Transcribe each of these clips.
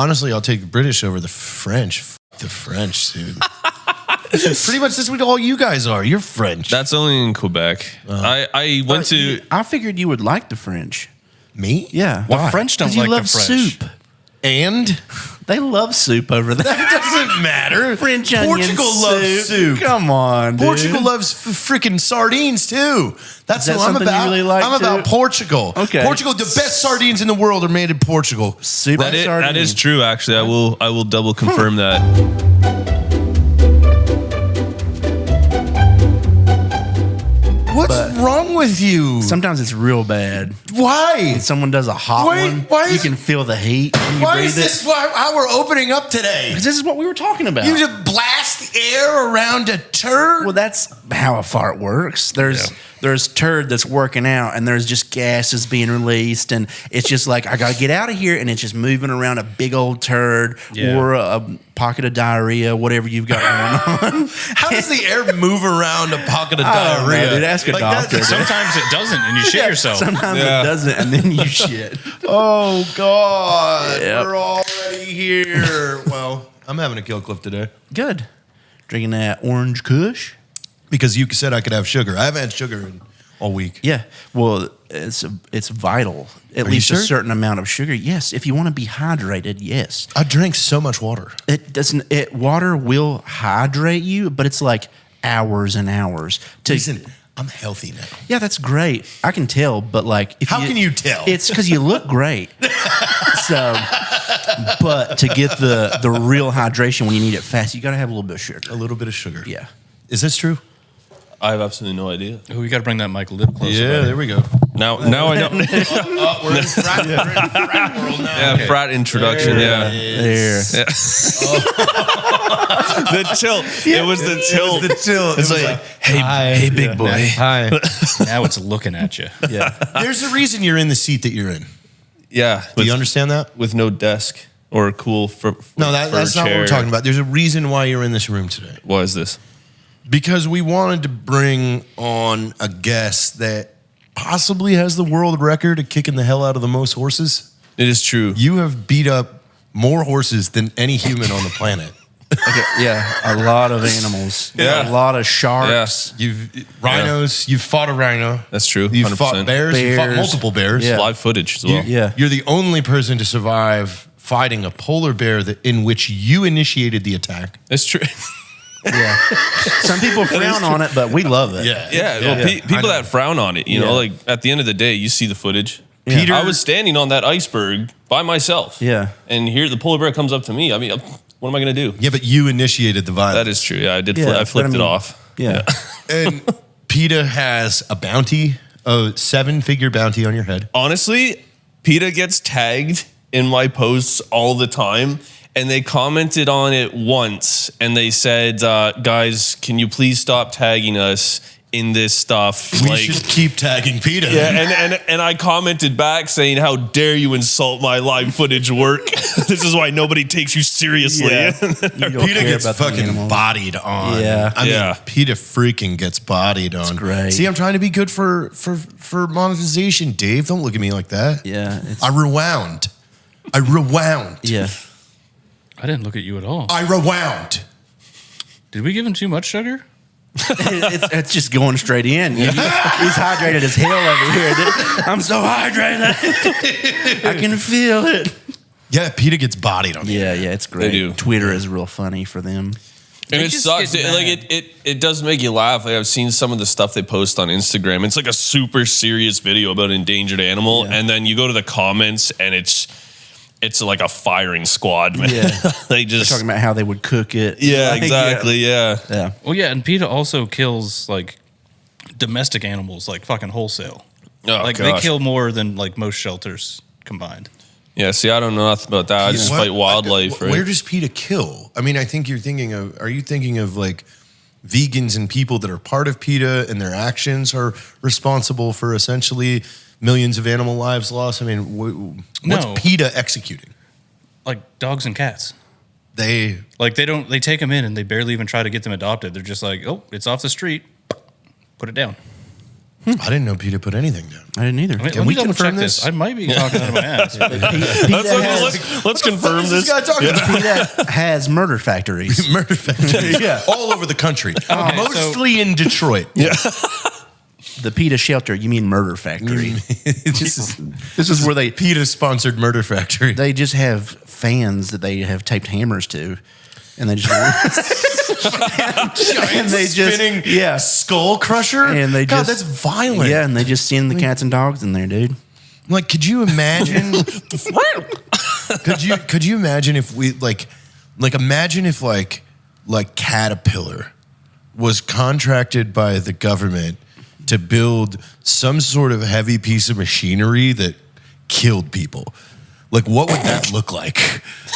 Honestly, I'll take the British over the French. The French, dude. Pretty much that's what all you guys are. You're French. That's only in Quebec. I went to... I figured you would like the French. Me? Yeah. The French don't like the French. Soup. And They love soup over there. that doesn't matter. French onion Portugal loves soup. Come on, dude. Portugal loves freaking sardines too. That's that what I'm something you about. really like, I'm about too? Portugal. Okay. Portugal, the best sardines in the world are made in Portugal. Soup That sardine. is true, actually. I will double confirm that. What's wrong with you? Sometimes it's real bad. Why? When someone does a hot one, you can feel the heat when you Why breathe is this how we're opening up today? Because this is what we were talking about. You just blast air around a turd? Well, that's how a fart works. There's turd that's working out, and there's just gases being released, and it's just like, I gotta get out of here, and it's just moving around a big old turd or a pocket of diarrhea, whatever you've got going on. How does the air move around a pocket of I don't know, diarrhea? dude. Ask a doctor. Sometimes it doesn't, and you shit yourself. Sometimes it doesn't, and then you shit. Oh, God. Yep. We're already here. Well, I'm having a kill clip today. Good. Drinking that orange kush. Because you said I could have sugar. I haven't had sugar all week. Yeah. Well, it's vital. At Are least you a sure? certain amount of sugar. Yes. If you want to be hydrated, yes. I drank so much water. It doesn't. Water will hydrate you, but it's like hours and hours. Listen, I'm healthy now. Yeah, that's great. I can tell, but like, How can you tell? It's because you look great. So, but to get the real hydration when you need it fast, you got to have a little bit of sugar. A little bit of sugar. Yeah. Is this true? I have absolutely no idea. Oh, we got to bring that mic a little closer. Yeah, there we go. Now I know. We're in frat world now. Yeah, frat introduction. Yeah. There. The tilt. It was the tilt. The tilt. It's like, hey, big boy. Hi. Now it's looking at you. Yeah. There's a reason you're in the seat that you're in. Yeah. Do you understand that? With no desk or cool No, that's not what we're talking about. There's a reason why you're in this room today. What is this? Because we wanted to bring on a guest that possibly has the world record of kicking the hell out of the most horses. It is true. You have beat up more horses than any human on the planet. Okay, yeah, a lot of animals. Yeah. A lot of sharks. You've rhinos. You've fought a rhino. That's true. You've 100%. fought bears. You've fought Bears. multiple bears. Yeah. Live footage as well. Yeah. You're the only person to survive fighting a polar bear in which you initiated the attack. It's true. Yeah. Some people frown on it, but we love it. Yeah. Well, people that frown on it, you know, like at the end of the day, you see the footage. Yeah. Peter, I was standing on that iceberg by myself. Yeah. And here the polar bear comes up to me. I mean, what am I going to do? Yeah, but you initiated the violence. That is true. Yeah, I did. Yeah, I flipped but I it mean- off. Yeah. And PETA has a bounty, a 7-figure bounty on your head. Honestly, PETA gets tagged in my posts all the time. And they commented on it once, and they said, "Guys, can you please stop tagging us in this stuff?" We should keep tagging PETA. Yeah, and I commented back saying, "How dare you insult my live footage work? This is why nobody takes you seriously." Yeah. PETA gets fucking bodied on. Yeah. I mean, Yeah. PETA freaking gets bodied on. great. See, I'm trying to be good for monetization, Dave. Don't look at me like that. Yeah. It's, I rewound. yeah. I didn't look at you at all. I rewound. Did we give him too much sugar? It's just going straight in. He's hydrated as hell over here. I'm so hydrated. I can feel it. Yeah, PETA gets bodied on. Yeah, it's great. They do. Twitter is real funny for them. And They it just sucks. get Like mad. it does make you laugh. Like I've seen some of the stuff they post on Instagram. It's like a super serious video about an endangered animal, Yeah. and then you go to the comments, and it's like a firing squad, man. Yeah. They just Talking about how they would cook it. yeah, Like, exactly, yeah. Yeah. Well, yeah, and PETA also kills like domestic animals, like fucking wholesale. Oh, Like gosh. they kill more than like most shelters combined. Yeah, see, I don't know nothing about that. I just What? fight wildlife, right? Where does PETA kill? I mean, I think you're thinking of. Are you thinking of like vegans and people that are part of PETA and their actions are responsible for essentially millions of animal lives lost? I mean, what's No. PETA executing? Like dogs and cats. They Like they take them in and they barely even try to get them adopted. They're just like, oh, it's off the street. Put it down. I didn't know PETA put anything down. I didn't either. Let me double check this? I might be talking out of my ass. Let's confirm this. PETA has murder factories. Murder factories, all over the country, mostly in Detroit. Yeah. The PETA shelter, you mean murder factory? This is where they PETA-sponsored murder factory. They just have fans that they have taped hammers to, and they just and they just spinning skull crusher. And they God, just that's violent. Yeah, and they just send the cats and dogs in there, dude. Like, could you imagine? could you imagine if we imagine if like Caterpillar was contracted by the government to build some sort of heavy piece of machinery that killed people. Like, what would that look like?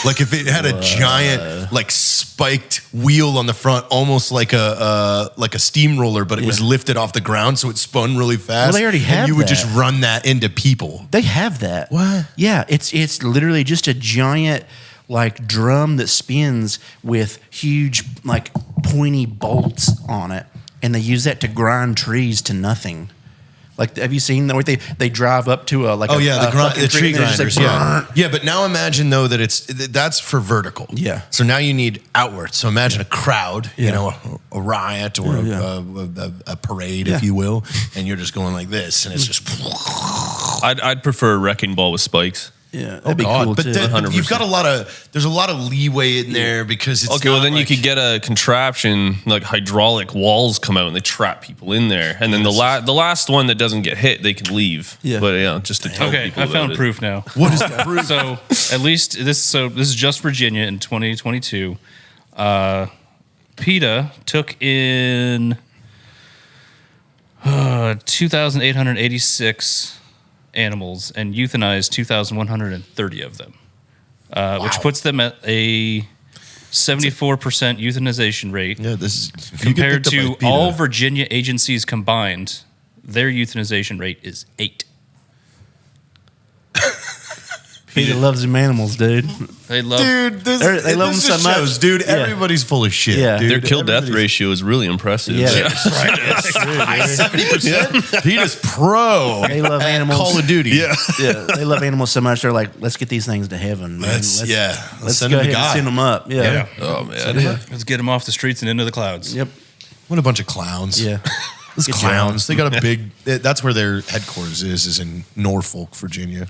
Like, if it had a giant, like, spiked wheel on the front, almost like a steamroller, but it was lifted off the ground, so it spun really fast. Well, they already have and you would that. just run that into people. They have that. What? Yeah, it's literally just a giant like drum that spins with huge like pointy bolts on it, and they use that to grind trees to nothing. Like, have you seen that? They drive up to a the tree grinders. Like, yeah, but now imagine though that that's for vertical. Yeah. So now you need outwards. So imagine a crowd, you know, a riot or a parade, if you will, and you're just going like this, and it's just. I'd prefer a wrecking ball with spikes. Yeah, that'd be cool but too. you've got there's a lot of leeway in there because it's okay. Well, then you could get a contraption like hydraulic walls come out and they trap people in there, and then the last one that doesn't get hit, they can leave. Yeah, but just to tell Okay, people I found about proof now. What is the proof? So at least this is just Virginia in 2022. PETA took in 2,886 animals and euthanized 2,130 of them, which puts them at a 74% euthanization rate. Yeah, this is compared to all Virginia agencies combined. Their euthanization rate is 8. PETA loves them animals, dude. They love, dude. They love them so much, shows, dude. Yeah. Everybody's full of shit. Yeah. Dude. Their kill death ratio is really impressive. Yeah. Right. 70%. PETA's pro. They love at animals. Call of Duty. Yeah. Yeah, they love animals so much. They're like, let's get these things to heaven, man. Let's Let's send go them to ahead and God. send them up. Yeah. Oh man. let's get them off the streets and into the clouds. Yep. What a bunch of clowns. Yeah. Those Good clowns. They got a big. That's where their headquarters is in Norfolk, Virginia.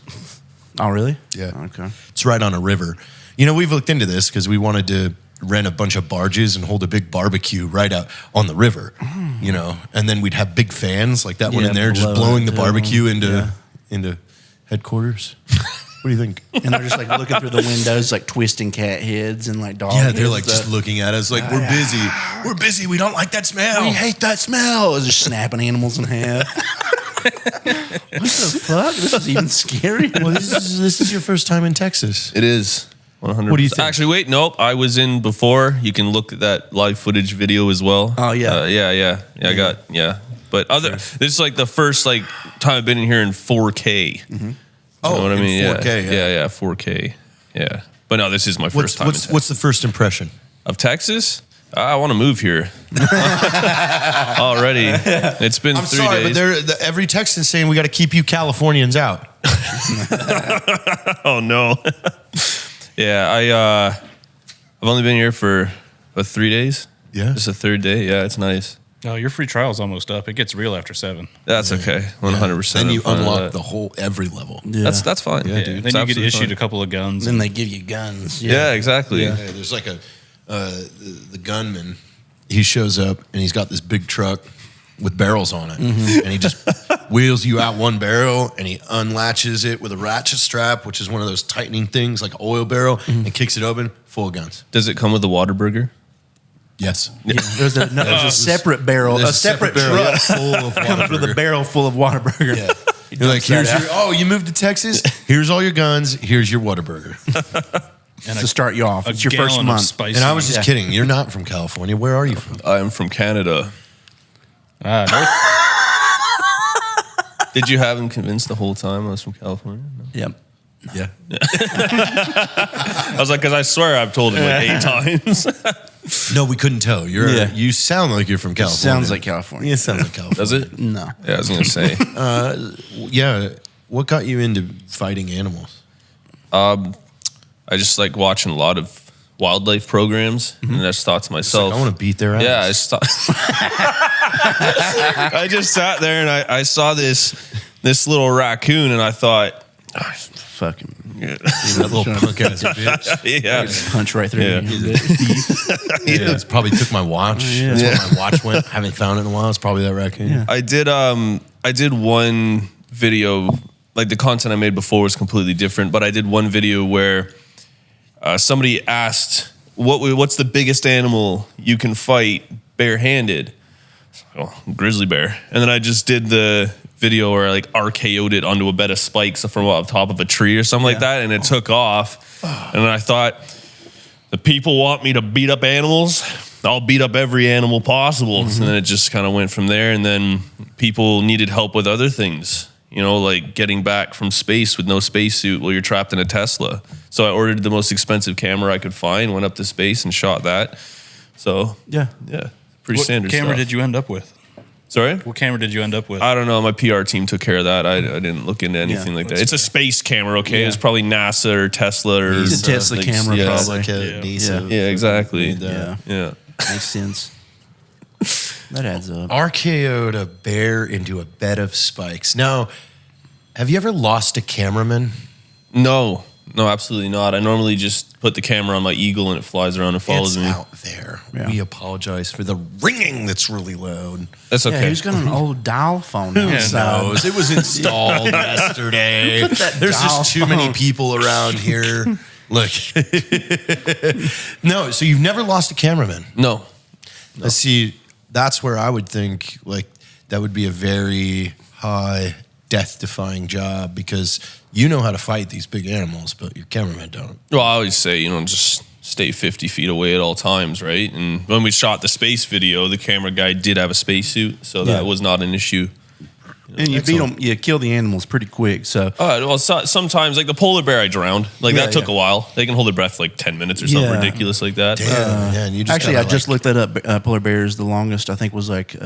Oh, really? Yeah. Okay. It's right on a river. You know, we've looked into this because we wanted to rent a bunch of barges and hold a big barbecue right out on the river, you know, and then we'd have big fans like that one Yeah, in there just blow blowing it the too. barbecue Yeah. into headquarters. What do you think? And they're just like looking through the windows, like twisting cat heads and like dog Yeah, heads they're like and just stuff. looking at us like, we're busy. We're busy. We don't like that smell. We hate that smell. It's just snapping animals in half. What the fuck? This is even scary. Well, this is your first time in Texas. It is 100%. What do you think? Actually, wait, nope. I was in before. You can look at that live footage video as well. Oh, yeah. Yeah. I got But this is like the first like time I've been in here in 4K. Mm-hmm. Oh, You know what I in mean? 4K, Yeah, 4K. Yeah. But no, this is my first time in Texas. What's the first impression? Of Texas? I want to move here already. It's been I'm 3 sorry, days. but every Texan's saying we got to keep you Californians out. Oh no. Yeah, I've only been here for 3 days. Yeah. This is the third day. Yeah, it's nice. Oh, your free trial's almost up. It gets real after 7. That's okay. 100%. Then you I'm fine with unlock that. every level. Yeah. That's fine. Yeah, dude. Then It's you get absolutely issued fine. a couple of guns. Then they give you guns. Yeah, exactly. Yeah, there's like the gunman. He shows up and he's got this big truck with barrels on it, and he just wheels you out one barrel and he unlatches it with a ratchet strap, which is one of those tightening things like an oil barrel, and kicks it open, full of guns. Does it come with a Whataburger? Yes. Yeah. There's a separate barrel, There's a separate barrel truck full of comes with a Whataburger. barrel full of Whataburger. Yeah. You're like, here's you moved to Texas. Here's all your guns. Here's your Whataburger. and to start you off. a It's your first gallon of month. spicy. And I was just Yeah. kidding. You're not from California. Where are you from? I am from Canada. North. Did you have him convinced the whole time I was from California? No. Yep. Yeah. I was like, because I swear I've told him like 8 times. No, we couldn't tell. You sound like you're from California. Sounds like California. Yeah, it sounds like California. Does it? No. Yeah, I was gonna say. Yeah. What got you into fighting animals? I just like watching a lot of wildlife programs, and I just thought to myself, I want to beat their ass. yeah, I just thought. I just sat there and I saw this little raccoon, and I thought, Fucking that little punk ass bitch. yeah, punch right through. Yeah. Yeah, it's probably took my watch. That's where my watch went. I haven't found it in a while. It's probably that raccoon. Yeah. I did one video, like the content I made before was completely different, but I did one video where somebody asked, what's the biggest animal you can fight barehanded? Oh, grizzly bear. And then I just did the video where I like RKO'd it onto a bed of spikes from up top of a tree or something like that, and it took off. And then I thought, the people want me to beat up animals, I'll beat up every animal possible. And then it just kind of went from there. And then people needed help with other things, you know, like getting back from space with no spacesuit while you're trapped in a Tesla. So I ordered the most expensive camera I could find, went up to space and shot that. So Yeah. pretty What standard camera stuff. did you end up with? Sorry? What camera did you end up with? I don't know. My PR team took care of that. I didn't look into anything like that. It's a space camera, okay? Yeah. It's probably NASA or Tesla or It's a Tesla like, camera, yeah. probably. Like a Yeah. decent- Yeah, exactly. Yeah. Yeah. Makes sense. That adds up. RKO'd a bear into a bed of spikes. Now, have you ever lost a cameraman? No, absolutely not. I normally just put the camera on my eagle and it flies around and follows It's me. out there. Yeah. We apologize for the ringing that's really loud. That's okay. Yeah, who's got an old dial phone outside? It was installed yesterday. Put that There's dial just too many phone. people around here. Look. No, so you've never lost a cameraman. No. See, that's where I would think like that would be a very high death-defying job because you know how to fight these big animals, but your cameraman don't. Well, I always say, you know, just stay 50 feet away at all times, right? And when we shot the space video, the camera guy did have a spacesuit, so that was not an issue. And you beat them, you kill the animals pretty quick. So Well, sometimes, like the polar bear I drowned, like that took a while. They can hold their breath like 10 minutes or something Yeah. ridiculous like that. Damn, man, you just actually, gotta, I just looked that up. Polar bears, the longest I think was like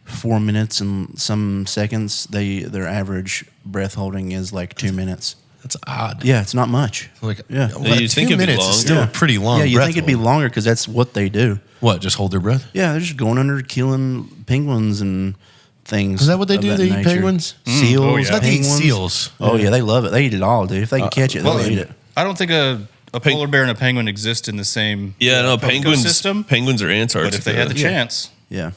4 minutes and some seconds. Their average breath holding is like 2 minutes. That's odd. Yeah, it's not much. Like, Yeah. well, you'd 2 think it'd be minutes is long. still Yeah. a pretty long Yeah, you breath think it'd be hold. longer because that's what they do. What, just hold their breath? Yeah, they're just going under killing penguins and things. Is that what they of do? that They eat nature. penguins? Seals, Oh, yeah. I thought they eat penguins. seals. Oh yeah, they love it. They eat it all, dude. If they can catch it, they'll well, eat it. I don't think a polar bear and a penguin exist in the same Penguins ecosystem. Penguins are Antarctica. But if they had the chance, Yeah.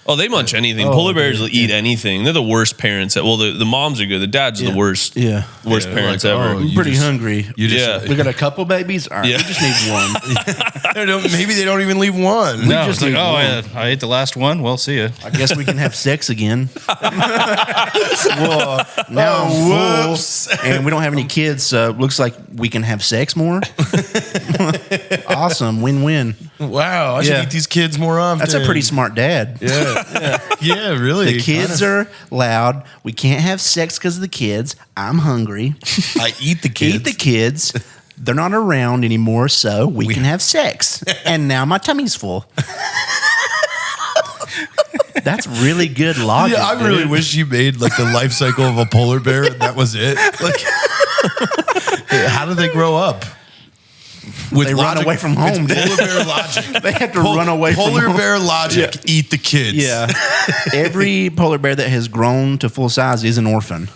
Oh, they munch anything. Oh, Polar bears will dude, eat anything. They're the worst parents. The moms are good. The dads are the worst. Yeah. Worst Yeah, parents like, ever. oh, I'm You pretty just- hungry. You just, Yeah. We got a couple babies. All right, Yeah. we just need one. maybe they don't even leave one. no, just it's like, need oh, one. I ate the last one. Well, see ya. I guess we can have sex again. Well, now I'm full, and we don't have any kids, so it looks like we can have sex more. Awesome, win-win. Wow, I should Yeah. eat these kids more often. That's a pretty smart dad. Yeah, really. The kids are loud. We can't have sex because of the kids. I'm hungry. I eat the kids. Eat the kids. They're not around anymore, so we can have sex. And now my tummy's full. That's really good logic. Yeah, I really dude. wish you made like the life cycle of a polar bear and that was it. Like, how do they grow up? With They run away from home, It's dude. polar bear logic. They have to run away from Polar home. bear logic. Eat the kids. Yeah. Every polar bear that has grown to full size is an orphan.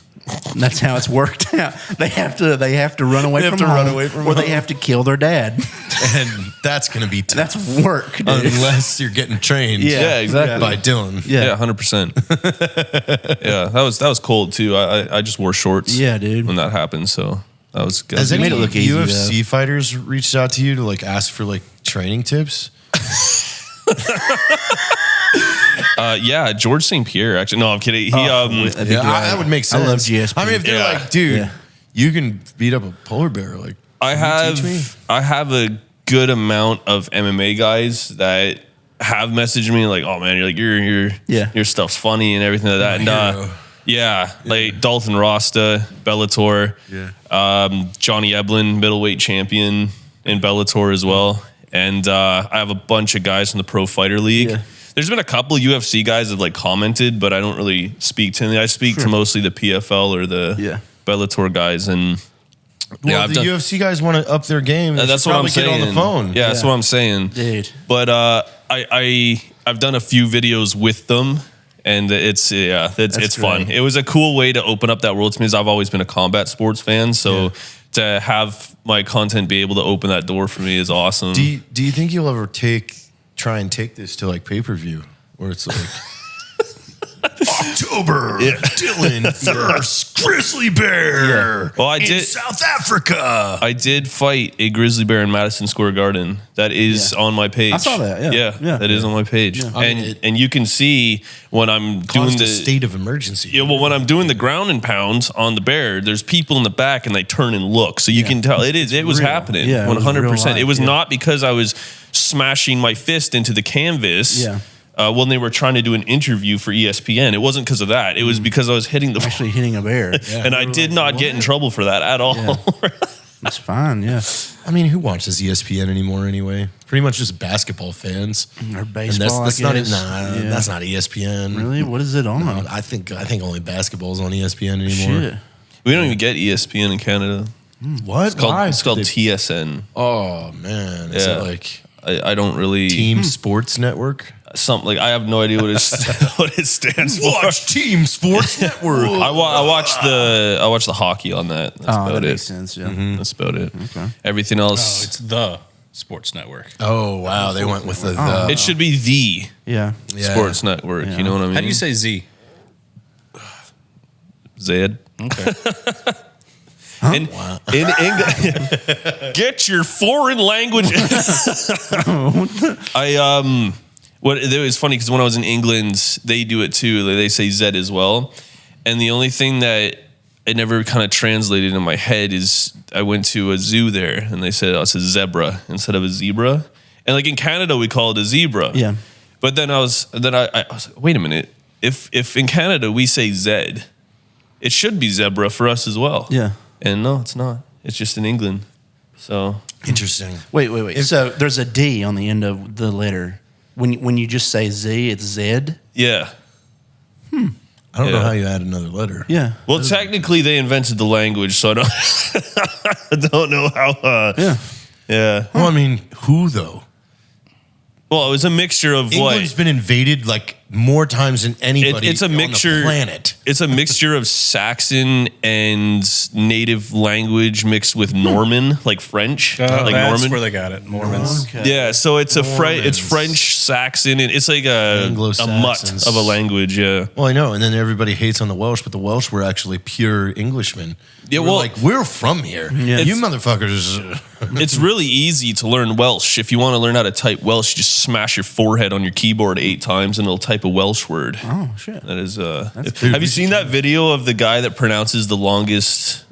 That's how it's worked out. They have to run away They have from to home, run away from or they home. have to kill their dad. And that's gonna be tough. That's work, dude. Unless you're getting trained. Yeah, exactly. By Dillon. Yeah, 100%. Yeah, that was cold too. I just wore shorts. Yeah, dude. When that happened, so that was good. Has any made it look easy, UFC fighters reached out to you to like ask for like training tips? Yeah, George St. Pierre. Actually, no, I'm kidding. He That'd be Yeah, great. that would make sense. I love GSP. I mean, if they're Yeah. like, dude, Yeah. you can beat up a polar bear, like I teach me? have a good amount of MMA guys that have messaged me like, oh man, Yeah. your stuff's funny and everything like that. And hero. like Dalton Rasta, Bellator, Johnny Eblin, middleweight champion in Bellator as well. and I have a bunch of guys from the Pro Fighter League. Yeah. There's been a couple UFC guys that like commented, but I don't really speak to them. I speak to mostly the PFL or the Bellator guys, and Well, the UFC guys want to up their game. That's what I'm saying. Get on the phone. Yeah, that's what I'm saying, dude. But I've done a few videos with them, and it's fun. great. It was a cool way to open up that world to me. I've always been a combat sports fan, so to have my content be able to open that door for me is awesome. Do you think you'll ever try and take this to like pay-per-view, where it's like October, Dillon versus grizzly bear Well, I in did South Africa. I did fight a grizzly bear in Madison Square Garden. That is on my page. I saw that, yeah. That is on my page. Yeah. And you can see when I'm doing Caused the a state of emergency. Yeah, well, when I'm doing the ground and pound on the bear, there's people in the back and they turn and look, so you can tell it was real. happening. Yeah, it was 100%. real life, It was yeah. not because I was smashing my fist into the canvas. Yeah. When they were trying to do an interview for ESPN, it wasn't because of that. It was because I was hitting the Actually hitting a bear. and I did not get in trouble for that at all. Yeah. That's fine, yeah. I mean, who watches ESPN anymore anyway? Pretty much just basketball fans. Or And baseball, that's I not guess. that's not ESPN. Really? What is it on? No, I think only basketball's on ESPN anymore. Shit. We don't even get ESPN in Canada. What? Why? It's called They- TSN. Oh man, is Yeah. it like I don't really Team Sports Network? something like I have no idea what what it stands for. Watch Team Sports Network. I watched the hockey on that. That's Oh, about that it. makes sense, yeah. That's about it. Okay. Everything Oh, else, it's the Sports Network. Oh wow, they went with the. it should be the Yeah. Yeah. Sports Network. Yeah. You know what I mean? How do you say Z? Zed? Okay. In English, get your foreign language. It was funny because when I was in England, they do it too. They say Z as well. And the only thing that it never kind of translated in my head is I went to a zoo there and they said, oh, it's a zebra instead of a zebra. And like in Canada, we call it a zebra. Yeah. But then I was like, wait a minute. If in Canada we say Z, it should be zebra for us as well. Yeah. And no, it's not. It's just in England. So Interesting. Wait. So there's a D on the end of the letter. When you just say Z, it's Z? yeah. I don't know Yeah. how you add another letter. Yeah. Well, technically they invented the language, so I don't I don't know how. Yeah. Well, I mean, who though? Well, it was a mixture of England's been invaded like more times than anybody it's a on mixture the planet. It's a mixture of Saxon and native language mixed with Norman, like French, like that's Norman. where they got it. Mormons. Okay. Yeah, so it's it's Normans. French, Saxon, and it's like a mutt Anglo-Saxons. of a language. Yeah. Well, I know, and then everybody hates on the Welsh, but the Welsh were actually pure Englishmen. Yeah, We're well- like we're from here. Yeah. You motherfuckers. It's really easy to learn Welsh. If you want to learn how to type Welsh, you just smash your forehead on your keyboard 8 times and it'll type a Welsh word. Oh, shit. That is have you seen that video of the guy that pronounces the longest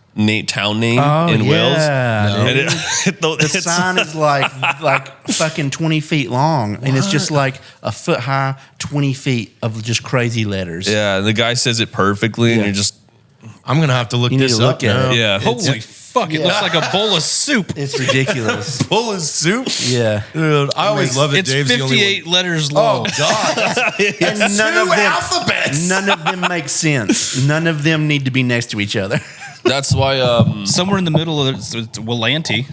town name in Wales? Yeah, And dude. The it's- sign is like fucking 20 feet long, and it's just like a foot high, 20 feet of just crazy letters. yeah, and the guy says it perfectly, and Yeah. you're just I'm gonna have to look You need this to up look at now. it. yeah. Holy fuck! It looks like a bowl of soup. It's ridiculous. Full of soup. Yeah. Dude, I always love it. It's Dave's the only 58 letters one. long. Oh God, And alphabets. none of them make sense. None of them need to be next to each other. That's why Somewhere in the middle of it's Willanti.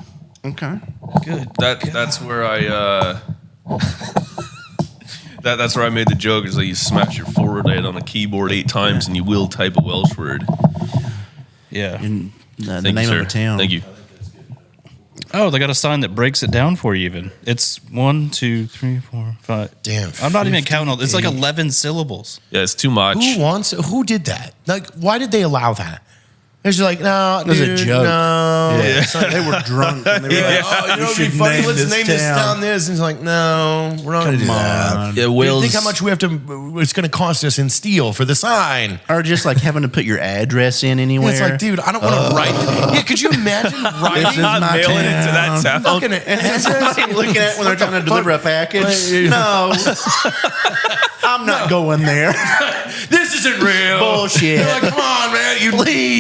Okay. Good. that's where I that's where I made the joke is that you smash your forehead on a keyboard 8 times and you will type a Welsh word. Yeah. And the Thank name you, sir. of a town. Thank you. Oh, they got a sign that breaks it down for you. Even it's 1, 2, 3, 4, 5. Damn, I'm not even counting. It's like 58. 11 syllables. Yeah, it's too much. Who did that? Like, why did they allow that? It's like, no, It was a dude, joke. No. Yeah. They were drunk. And they were like, Oh, you know what'd be should funny? name Let's this name this town. town this. And it's like, no, we're not going to do Come that. on. Yeah, You Wales. think how much we have to? It's going to cost us in steel for the sign. Or just like having to put your address in anywhere. It's like, dude, I don't want to write. Yeah, could you imagine This is writing? my mailing it to that town. town. Fucking And looking at when they're trying to deliver a package. No, I'm not going there. This is isn't real. Bullshit. You're like, come on, man. You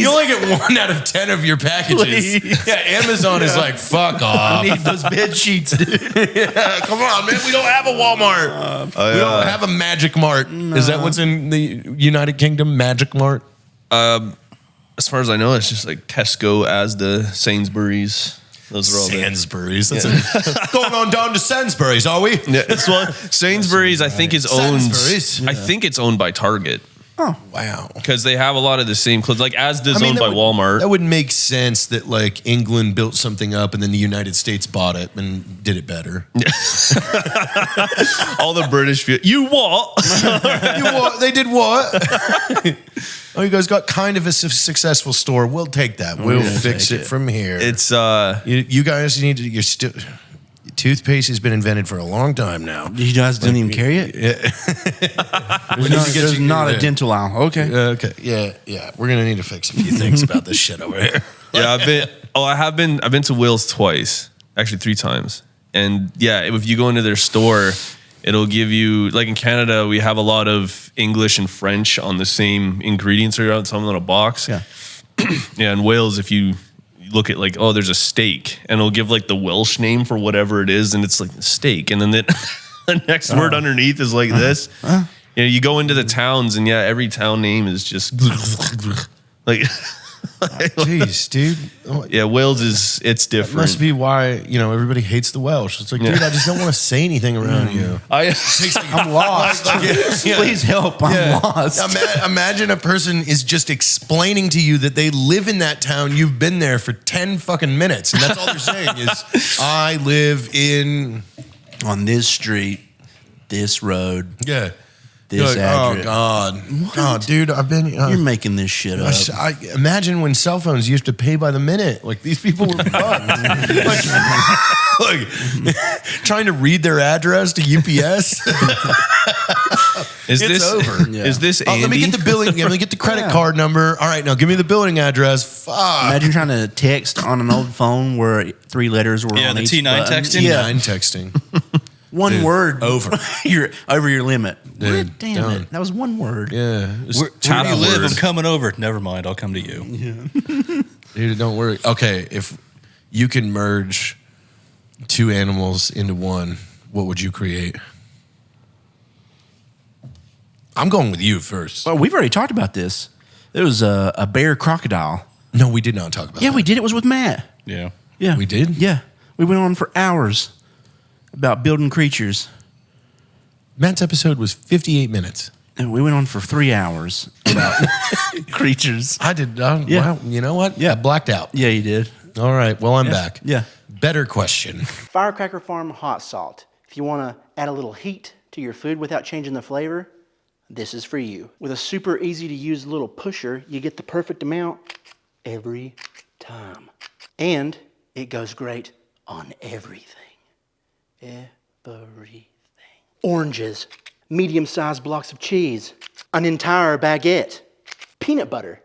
only get 1 out of 10 of your packages. Please. Yeah, Amazon is like, fuck off. I need those bed sheets, dude. Yeah, come on, man. We don't have a Walmart. We don't have a Magic Mart. No. Is that what's in the United Kingdom? Magic Mart? As far as I know, it's just like Tesco, Asda, Sainsbury's. Those are all Sainsbury's. That's going on down to Sainsbury's, are we? Yeah, it's one. Sainsbury's, I think, is owned. Sainsbury's. I think it's owned by Target. Oh, wow. Because they have a lot of the same clothes. Like Asda's owned by Walmart. That would make sense that like England built something up and then the United States bought it and did it better. All the British feel, you what? You what? They did what? Oh, you guys got kind of a successful store. We'll take that. We'll fix it from here. It's you guys need to. You're still. Toothpaste has been invented for a long time now. you guys didn't even carry it? Yeah. There's not a dental aisle. Okay. Okay. Yeah. We're gonna need to fix a few things about this shit over here. yeah. I've been to Wales twice, actually 3 times, and yeah, if you go into their store, it'll give you, like in Canada, we have a lot of English and French on the same ingredients or on some little box. Yeah. Yeah, in Wales, if you look at like, oh, there's a steak, and it'll give like the Welsh name for whatever it is, and it's like steak, and then the next word underneath is like this. You know, you go into the towns, and yeah, every town name is just like. Jeez, dude. Yeah, Wales it's different. Must be why everybody hates the Welsh. It's like, dude, I just don't want to say anything around you. I'm lost. Please help. I'm lost. Imagine a person is just explaining to you that they live in that town. You've been there for 10 fucking minutes, and that's all they're saying is, I live on this street, this road. Yeah. This address. Oh God, dude, I've been. You're making this shit up. I imagine when cell phones used to pay by the minute. Like these people were bugged. like trying to read their address to UPS. It's over. Yeah. Is this Andy? Let me get the billing. Let me get the credit card number. All right, now give me the billing address. Fuck. Imagine trying to text on an old phone where 3 letters were on the each T9 button. texting. T9 texting. One word over. You're over your limit. Dude, Damn done. it. That was one word. Yeah. Where do you live? I'm coming over. Never mind. I'll come to you. Yeah. Dude, don't worry. Okay, if you can merge 2 animals into one, what would you create? I'm going with you first. Well, we've already talked about this. It was a bear crocodile. No, we did not talk about that. Yeah, we did. It was with Matt. Yeah. Yeah. We did? Yeah. We went on for hours about building creatures. Matt's episode was 58 minutes. And we went on for 3 hours about creatures. I did. Yeah. Wow, you know what? Yeah. I blacked out. Yeah, you did. All right. Well, I'm back. Yeah. Better question. Firecracker Farm hot salt. If you want to add a little heat to your food without changing the flavor, this is for you. With a super easy to use little pusher, you get the perfect amount every time. And it goes great on everything. Everything. Oranges, medium-sized blocks of cheese, an entire baguette, peanut butter,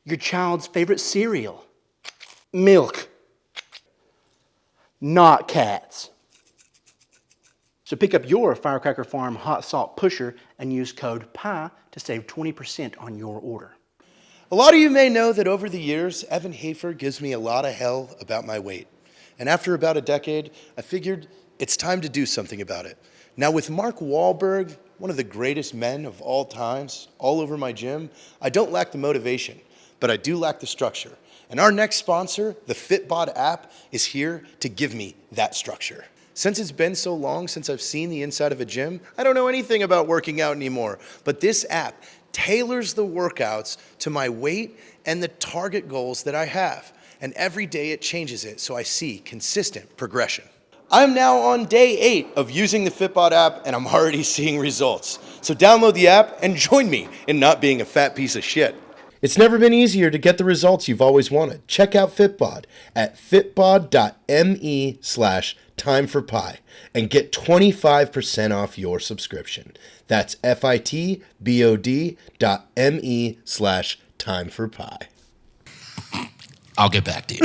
your child's favorite cereal, milk, not cats. So pick up your Firecracker Farm hot salt pusher and use code PIE to save 20% on your order. A lot of you may know that over the years, Evan Hafer gives me a lot of hell about my weight. And after about a decade, I figured it's time to do something about it. Now with Mark Wahlberg, one of the greatest men of all times, all over my gym, I don't lack the motivation, but I do lack the structure. And our next sponsor, the Fitbod app, is here to give me that structure. Since it's been so long since I've seen the inside of a gym, I don't know anything about working out anymore. But this app tailors the workouts to my weight and the target goals that I have. And every day it changes it so I see consistent progression. I'm now on day 8 of using the Fitbod app and I'm already seeing results. So download the app and join me in not being a fat piece of shit. It's never been easier to get the results you've always wanted. Check out Fitbod at fitbod.me/timeforpie and get 25% off your subscription. That's fitbod.me/timeforpie. I'll get back to you.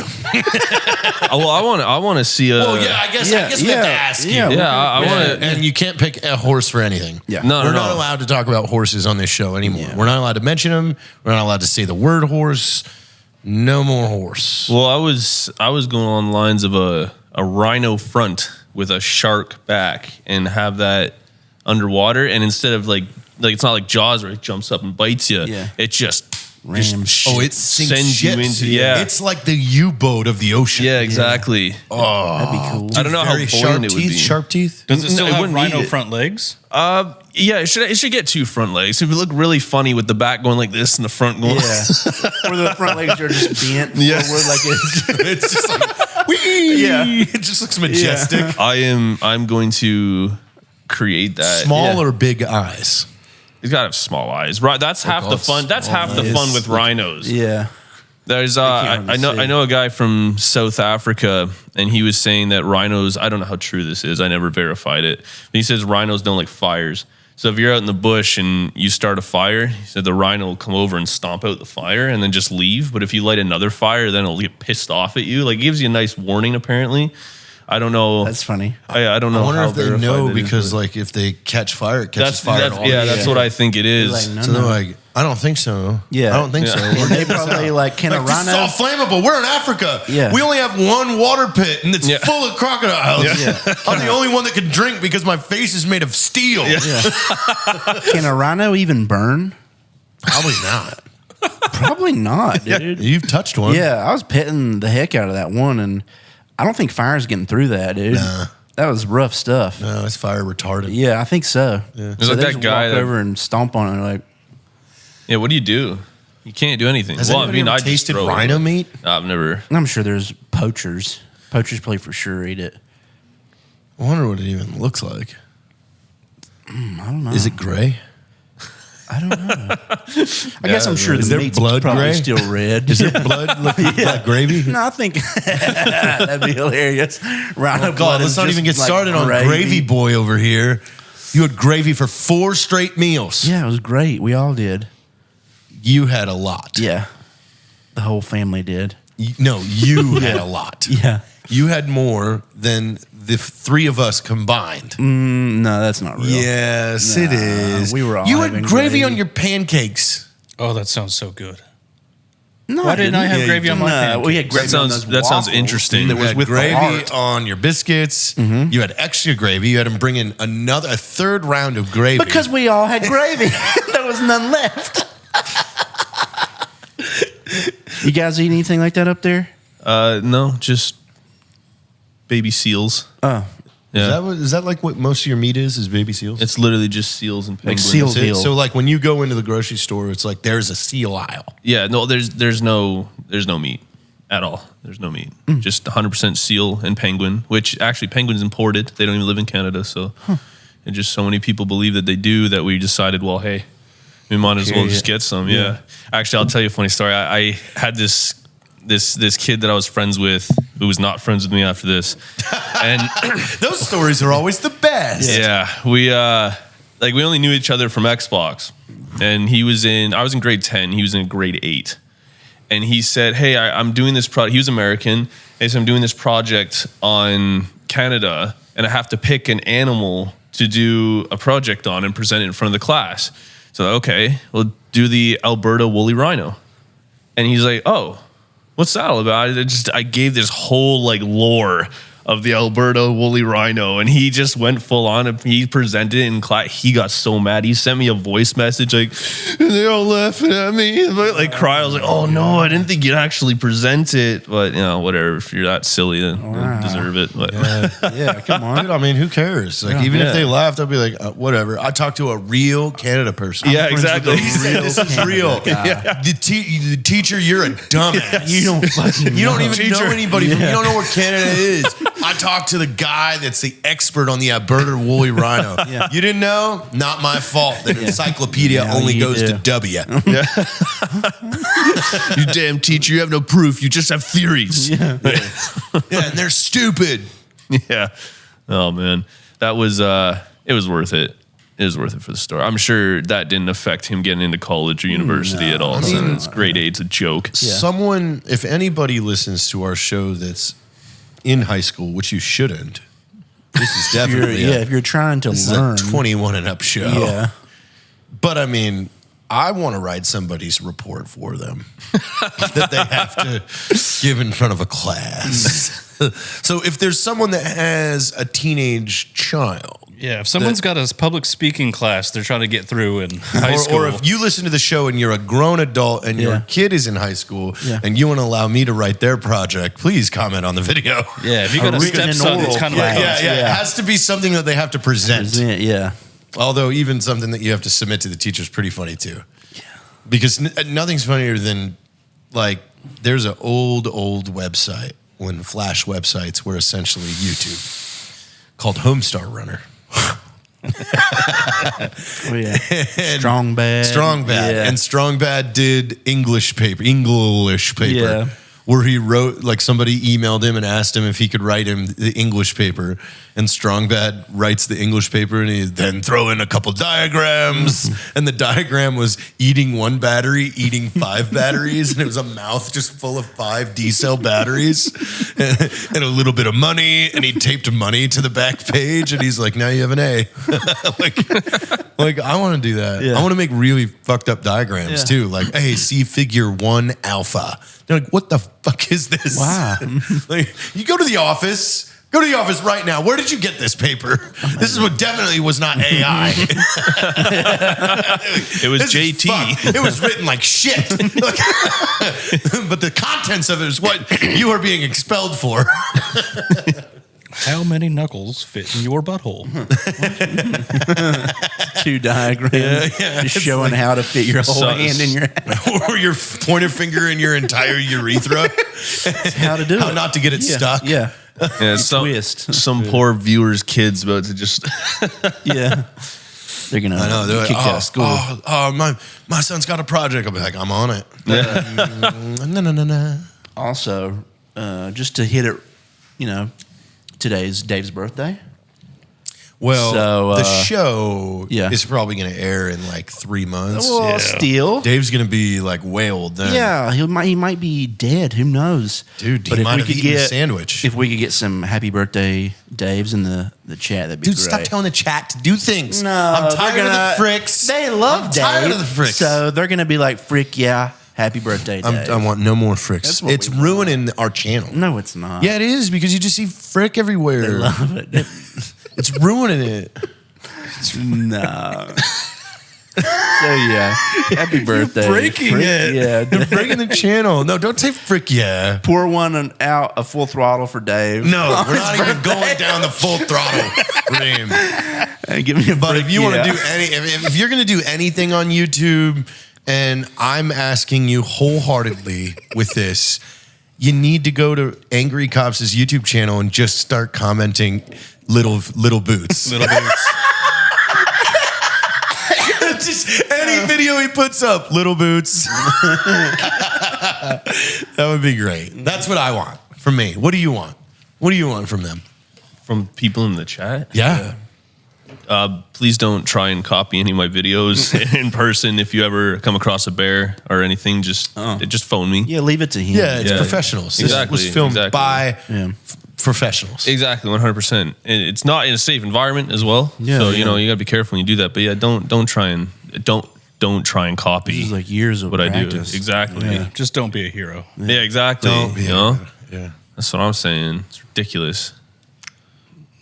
Well, I want to see a. Well, yeah, I guess we have to ask you. Yeah, I want to. And you can't pick a horse for anything. Yeah. We're not allowed to talk about horses on this show anymore. Yeah. We're not allowed to mention them. We're not allowed to say the word horse. No more horse. Well, I was going on lines of a rhino front with a shark back and have that underwater, and instead of like it's not like Jaws where it jumps up and bites you. Yeah. It just It sinks sends you ships. into It's like the U-boat of the ocean. Yeah, exactly. That'd be cool. I don't know how Very sharp buoyant it would teeth. be. Sharp teeth. Does it still it have wouldn't rhino need it. front legs? Yeah, it should get 2 front legs. It would look really funny with the back going like this and the front going. Yeah. Where the front legs are just bent forward like it's. It's just like, whee! Yeah. It just looks majestic. I'm going to create that. Small or big eyes? He's got to have small eyes. Right, that's half the God, fun. That's half the eyes. fun with rhinos. Yeah. There's can't I know really see. I know a guy from South Africa, and he was saying that rhinos. I don't know how true this is. I never verified it. But he says rhinos don't like fires. So if you're out in the bush and you start a fire, he said the rhino will come over and stomp out the fire and then just leave. But if you light another fire, then it'll get pissed off at you. Like it gives you a nice warning. Apparently, I don't know. That's funny. I don't know. I wonder how if they verified know that is, because, but like, if they catch fire, it catches fire. that's what I think it is. Like, no, So they're like, I don't think so. Yeah. I don't think so. And they probably like, can a Like, this is rhino? all flammable. We're in Africa. Yeah. We only have one water pit, and it's Yeah. full of crocodiles. Yeah. I'm the only one that can drink because my face is made of steel. Can a rhino even burn? Probably not. Probably not, dude. You've touched one. Yeah, I was petting the heck out of that one, and I don't think fire's getting through that, dude. Nah. That was rough stuff. No, it's fire retarded. Yeah, I think so. There's So like they that just guy walk that- over and stomp on it, like, Yeah, what do? You can't do anything. Has well, I anybody mean, ever I just tasted throw it. rhino meat? I've never. I'm sure there's poachers. Poachers probably for sure eat it. I wonder what it even looks like. I don't know. Is it gray? I don't know. I guess I'm sure Is the there meat's blood probably gray? still red. Is there blood looking like gravy? No, I think that'd be hilarious. Rhino Oh, God, blood let's is not just even get like started on Gravy Boy over here. You had gravy for 4 straight meals. Yeah, it was great. We all did. You had a lot. Yeah, the whole family did. No, you had a lot. Yeah. You had more than the 3 of us combined. No, that's not real. Yes, it is. we were all You had having gravy gravy. on your pancakes. Oh, that sounds so good. No, Why didn't I have Yeah, gravy on my pancakes? We had gravy on those that sounds waffles interesting. That You was had with gravy the heart. on your biscuits. You had extra gravy. You had them bring in a third round of gravy. Because we all had gravy. There was none left. You guys eat anything like that up there? No, just baby seals. Oh, Yeah, is that like what most of your meat is baby seals? it's literally just seals and penguins. seal That's it? deal. So like when you go into the grocery store, it's like there's a seal aisle. Yeah, no, there's no meat at all. There's no meat. Just 100% seal and penguin. Which actually penguins imported. They don't even live in Canada, so and just so many people believe that they do that we decided, well, hey, we might as well just get some. Yeah. Actually, I'll tell you a funny story. I had this kid that I was friends with who was not friends with me after this. And Those stories are always the best. yeah, we only knew each other from Xbox. And I was in grade 10, he was in grade 8. And he said, "Hey, I'm doing this project." He was American. And he said, "I'm doing this project on Canada and I have to pick an animal to do a project on and present it in front of the class." So, okay, we'll do the Alberta woolly rhino. And he's like, "Oh, what's that all about?" I gave this whole like lore of the Alberta woolly rhino, and he just went full on. He presented it in class. He got so mad. He sent me a voice message like, and they're all laughing at me, but like cry. I was like, "Oh no, I didn't think you'd actually present it." But you know, whatever. If you're that silly, then you deserve it. But yeah, come on. Dude, I mean, who cares? Like, even if they laughed, I'd be like, whatever. I talked to a real Canada person. yeah, exactly. He said, "This is real." The teacher, you're a dumbass. You don't fucking You don't know. even know anybody. You don't know where Canada is. I talked to the guy that's the expert on the Alberta woolly rhino. You didn't know? Not my fault. The encyclopedia Now only you goes do. to W. You damn teacher, you have no proof. You just have theories. Yeah. Yeah, and they're stupid. Yeah. Oh man, that was it was worth it. It was worth it for the story. I'm sure that didn't affect him getting into college or university at all. So it's grade 8's a joke. Someone, if anybody listens to our show that's in high school, which you shouldn't, this is definitely if you're trying to this learn. is a 21 and up show. Yeah. But I mean, I want to write somebody's report for them that they have to give in front of a class. So if there's someone that has a teenage child, Yeah, if someone's got a public speaking class they're trying to get through in high school. or if you listen to the show and you're a grown adult and your kid is in high school and you want to allow me to write their project, please comment on the video. Yeah, if you got a stepson that's kind of like It has to be something that they have to present. Yeah. Although even something that you have to submit to the teacher is pretty funny too. Yeah. Because nothing's funnier than like there's an old website when Flash websites were essentially YouTube called Homestar Runner. Strong Bad. Yeah. And Strong Bad did English paper. Yeah. Where he wrote, like somebody emailed him and asked him if he could write him the English paper. And Strong Bad writes the English paper and he then throw in a couple diagrams. And the diagram was eating one battery, eating 5 batteries. And it was a mouth just full of 5 D-cell batteries and a little bit of money. And he taped money to the back page. And he's like, now you have an A. like I want to do that. Yeah. I want to make really fucked up diagrams too. Like, hey, see figure 1 alpha. They're like, what the fuck is this? Wow. Like, you go to the office. Go to the office right now. Where did you get this paper? This is what definitely was not AI. It was This is JT. fucked. It was written like shit. But the contents of it is what you are being expelled for. how many knuckles fit in your butthole? 2 diagrams just showing how to fit your whole hand in your Or your pointer finger in your entire urethra. how to do How it. not to get it stuck. Yeah. Yeah, twist. some poor viewer's kids about to just Yeah. They're gonna I know. They're kick like, you out of school. my son's got a project. I'll be like, I'm on it. No. Also, just to hit it, today's Dave's birthday. Well, So, the show yeah. is probably going to air in like 3 months. Well, still. Dave's going to be like way old then. Yeah, he might be dead. Who knows? Dude, But he if might we have could eaten a get- sandwich. If we could get some happy birthday Daves in the chat, that'd be Dude, great. stop telling the chat to do things. No, I'm tired they're of gonna- the fricks. They love I'm Dave. tired of the fricks. So they're going to be like, frick yeah, happy birthday, Dave. I want no more fricks. That's what It's we ruining our channel. No, it's not. Yeah, it is because you just see frick everywhere. They love it. It's ruining it. No. So yeah, happy birthday. breaking Frick, it. Yeah, You're breaking the channle. No, don't say frick yeah. pour one out a full throttle for Dave. No, we're not even going down the full throttle, Reem. And give me a But frick if you want to yeah. do if you're going to do anything on YouTube, and I'm asking you wholeheartedly with this, you need to go to Angry Cops' YouTube channel and just start commenting little boots. Little boots. Just any video he puts up, little boots. That would be great. That's what I want from me. What do you want? What do you want from them? from people in the chat. Yeah. Please don't try and copy any of my videos in person. If you ever come across a bear or anything, just phone me. Yeah, leave it to him. Yeah, it's Yeah. professionals. Exactly, This was filmed exactly. by professionals. Exactly, 100%. And it's not in a safe environment as well. Yeah, so yeah. you gotta be careful when you do that. But yeah, don't try and copy. This is like years of what practice. I do. Exactly. Yeah, just don't be a hero. Yeah, exactly. Don't be. Yeah. That's what I'm saying. It's ridiculous.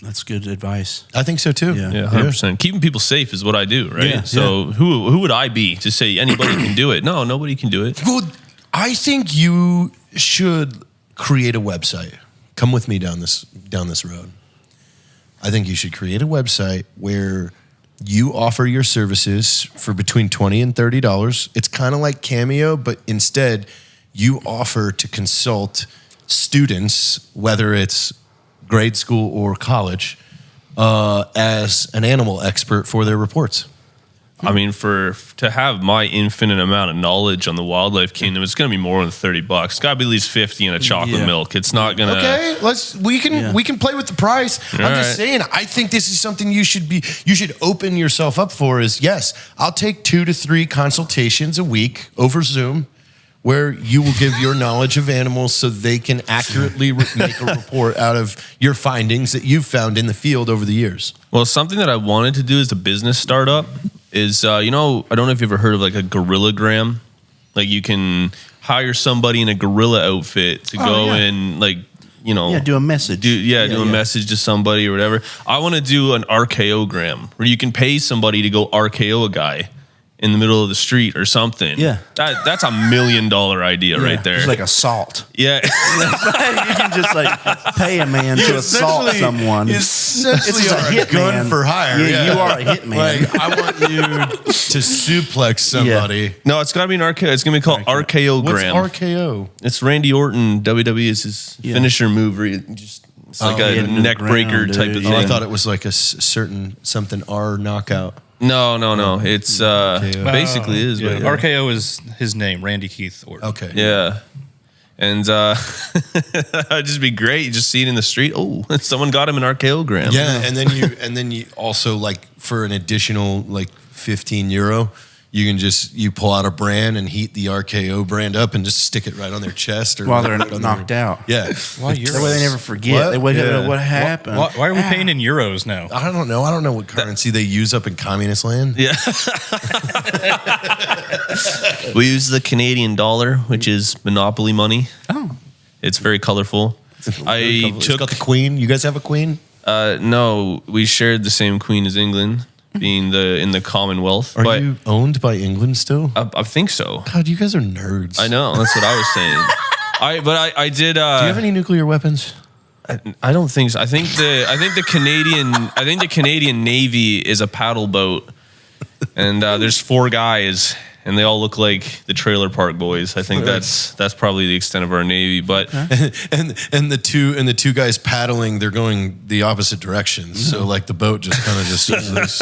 That's good advice. I think so too. Yeah. Yeah, 100%. Keeping people safe is what I do, right? Yeah, so who would I be to say anybody can do it? No, nobody can do it. Well, I think you should create a website. Come with me down this road. I think you should create a website where you offer your services for between $20 and $30. It's kind of like Cameo, but instead you offer to consult students, whether it's grade school or college, as an animal expert for their reports. I mean, to have my infinite amount of knowledge on the wildlife kingdom, it's going to be more than $30. It's got to be at least 50 in a chocolate milk. It's not going to. Okay, we can play with the price. I'm just saying. I think this is something you should open yourself up for. Is yes, I'll take 2 to 3 consultations a week over Zoom, where you will give your knowledge of animals so they can accurately make a report out of your findings that you've found in the field over the years. Well, something that I wanted to do as a business startup is, I don't know if you've ever heard of like a gorillagram. Like you can hire somebody in a gorilla outfit to go and do a message. Do a message to somebody or whatever. I want to do an RKOgram where you can pay somebody to go RKO a guy in the middle of the street or something. Yeah. That's $1 million idea right there. It's like assault. Yeah. You can just like pay a man to assault someone. It's a a gun for hire. Yeah, you are a hitman. Like, I want you to suplex somebody. No, it's got to be an RKO. It's going to be called RKOgram. What's RKO? It's Randy Orton. WWE is his finisher move. Where it's like a neck breaker type of thing. I thought it was like a certain something R knockout. No. It's basically is. Yeah. But RKO is his name, Randy Keith Orton. Okay. Yeah. And that'd just be great. You just see it in the street. Oh, someone got him an RKOgram. Yeah, and then you also, like, for an additional like €15, you can you pull out a brand and heat the RKO brand up and just stick it right on their chest or while they're knocked out. Yeah. That way they never forget. They wake up and what happened. Why are we paying in euros now? I don't know. I don't know what currency they use up in communist land. Yeah. We use the Canadian dollar, which is monopoly money. Oh. It's very colorful. It's got the queen. You guys have a queen? No, we shared the same queen as England, being in the Commonwealth. Are you owned by England still? I think so. God, you guys are nerds. I know. That's what I was saying. I did. Do you have any nuclear weapons? I don't think so. I think the Canadian Navy is a paddle boat, and there's 4 guys, and they all look like the Trailer Park Boys. I think that's probably the extent of our Navy. But and the two guys paddling, they're going the opposite directions. So like the boat just kind of just loose.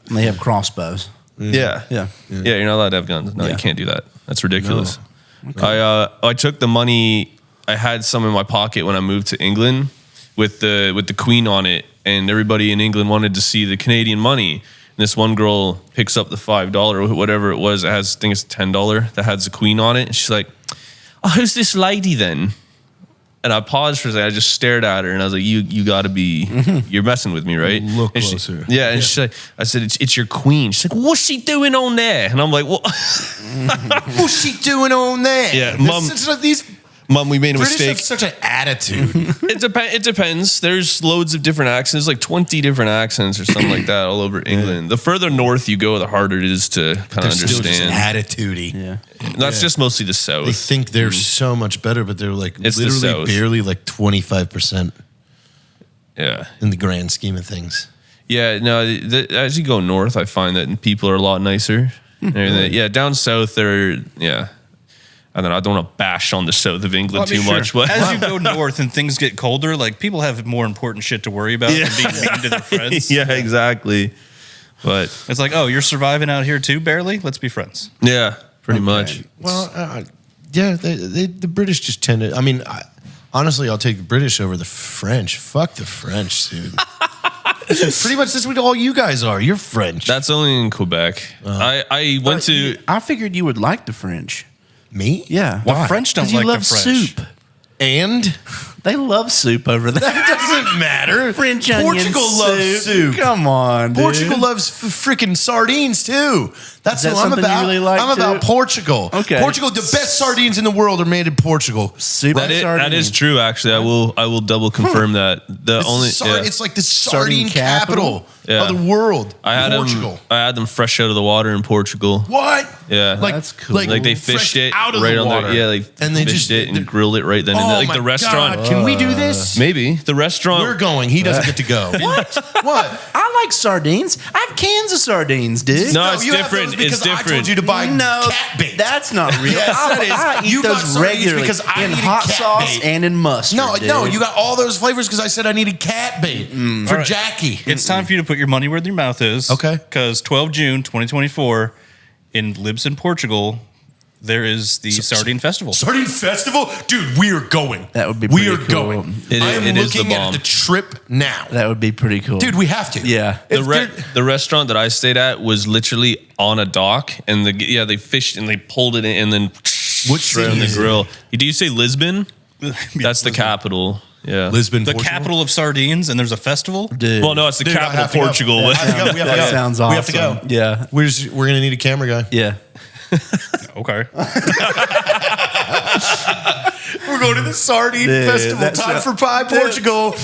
And they have crossbows. Yeah. You're not allowed to have guns. No, you can't do that. That's ridiculous. No. Okay. I took the money. I had some in my pocket when I moved to England with the Queen on it, and everybody in England wanted to see the Canadian money. And this one girl picks up the $5 or whatever it was. I think it's $10 that has the Queen on it. And she's like, "Oh, who's this lady then?" And I paused for a second. I just stared at her, and I was like, "You got to be, you're messing with me, right?" Look and closer. And she's like, I said, it's your queen. She's like, "What's she doing on there?" And I'm like, "What? What's she doing on there?" Yeah, Mom, we made a British mistake. have such an attitude. It depends. There's loads of different accents. There's like 20 different accents or something like that all over England. The further north you go, the harder it is to kind of Still just understand. attitude-y. Yeah. That's just mostly the south. They think they're so much better, but they're like It's the literally South. barely like 25% Yeah. in the grand scheme of things. Yeah, no, as you go north, I find that people are a lot nicer. And everything. Yeah, down south, I don't want to bash on the south of England too much. But as you go north and things get colder, like people have more important shit to worry about than being mean to their friends. Yeah, exactly. But it's like, oh, you're surviving out here too, barely? Let's be friends. Yeah, pretty much. Well, the British just tend to. I mean, honestly, I'll take the British over the French. Fuck the French, dude. Pretty much that's what all you guys are. You're French. That's only in Quebec. I went to. I figured you would like the French. Me? Yeah. The French don't like you love the French. soup. And They love soup over there. that doesn't matter. French onion Portugal loves soup. Come on, dude. Portugal loves freaking sardines too. That's Is that what I'm something you about. really like, I'm about too? Portugal. Okay. Portugal, the best sardines in the world are made in Portugal. Soup That is true. Actually, I will double confirm that. It's like the sardine capital Yeah. of the world. I had Portugal. them fresh out of the water in Portugal. What? Yeah. Like, That's cool. Like they fresh fished it out of right the on water. there. Yeah, And they fished just- it and grilled it right then. Oh and like my the restaurant, God, Can we do this? Maybe the restaurant. We're going. He doesn't get to go. What? What? I like sardines. I have cans of sardines, dude. No, it's you have different. those because It's different. I told you to buy No, cat bait. that's not real. Yes, that is. I eat You got those sardines regularly because I in needed hot cat sauce bait. and in mustard. No, dude. no, you got all those flavors because I said I needed cat bait for right. Jackie. It's time for you to put your money where your mouth is. Okay. Because 12 June 2024 in Lisbon, Portugal, there is the Sardine Festival. Sardine Festival? Dude, we are going. That would be We pretty are cool. going. It- I am it is the looking at bomb. the trip now. That would be pretty cool. Dude, we have to. Yeah. The restaurant that I stayed at was literally on a dock, and they fished and they pulled it in, and then What straight on city the is it? grill. Do you say Lisbon? That's the capital. Yeah, Lisbon, The Portugal? capital of sardines, and there's a festival. Dude. Well, no, it's the Dude, I capital have to go. of Portugal. I have to go. We have to That go. sounds We have to awesome. go. Yeah. We're gonna need a camera guy. Yeah. Okay. We're going to the Sardine Dude, Festival. that's Time a- for pie, Portugal.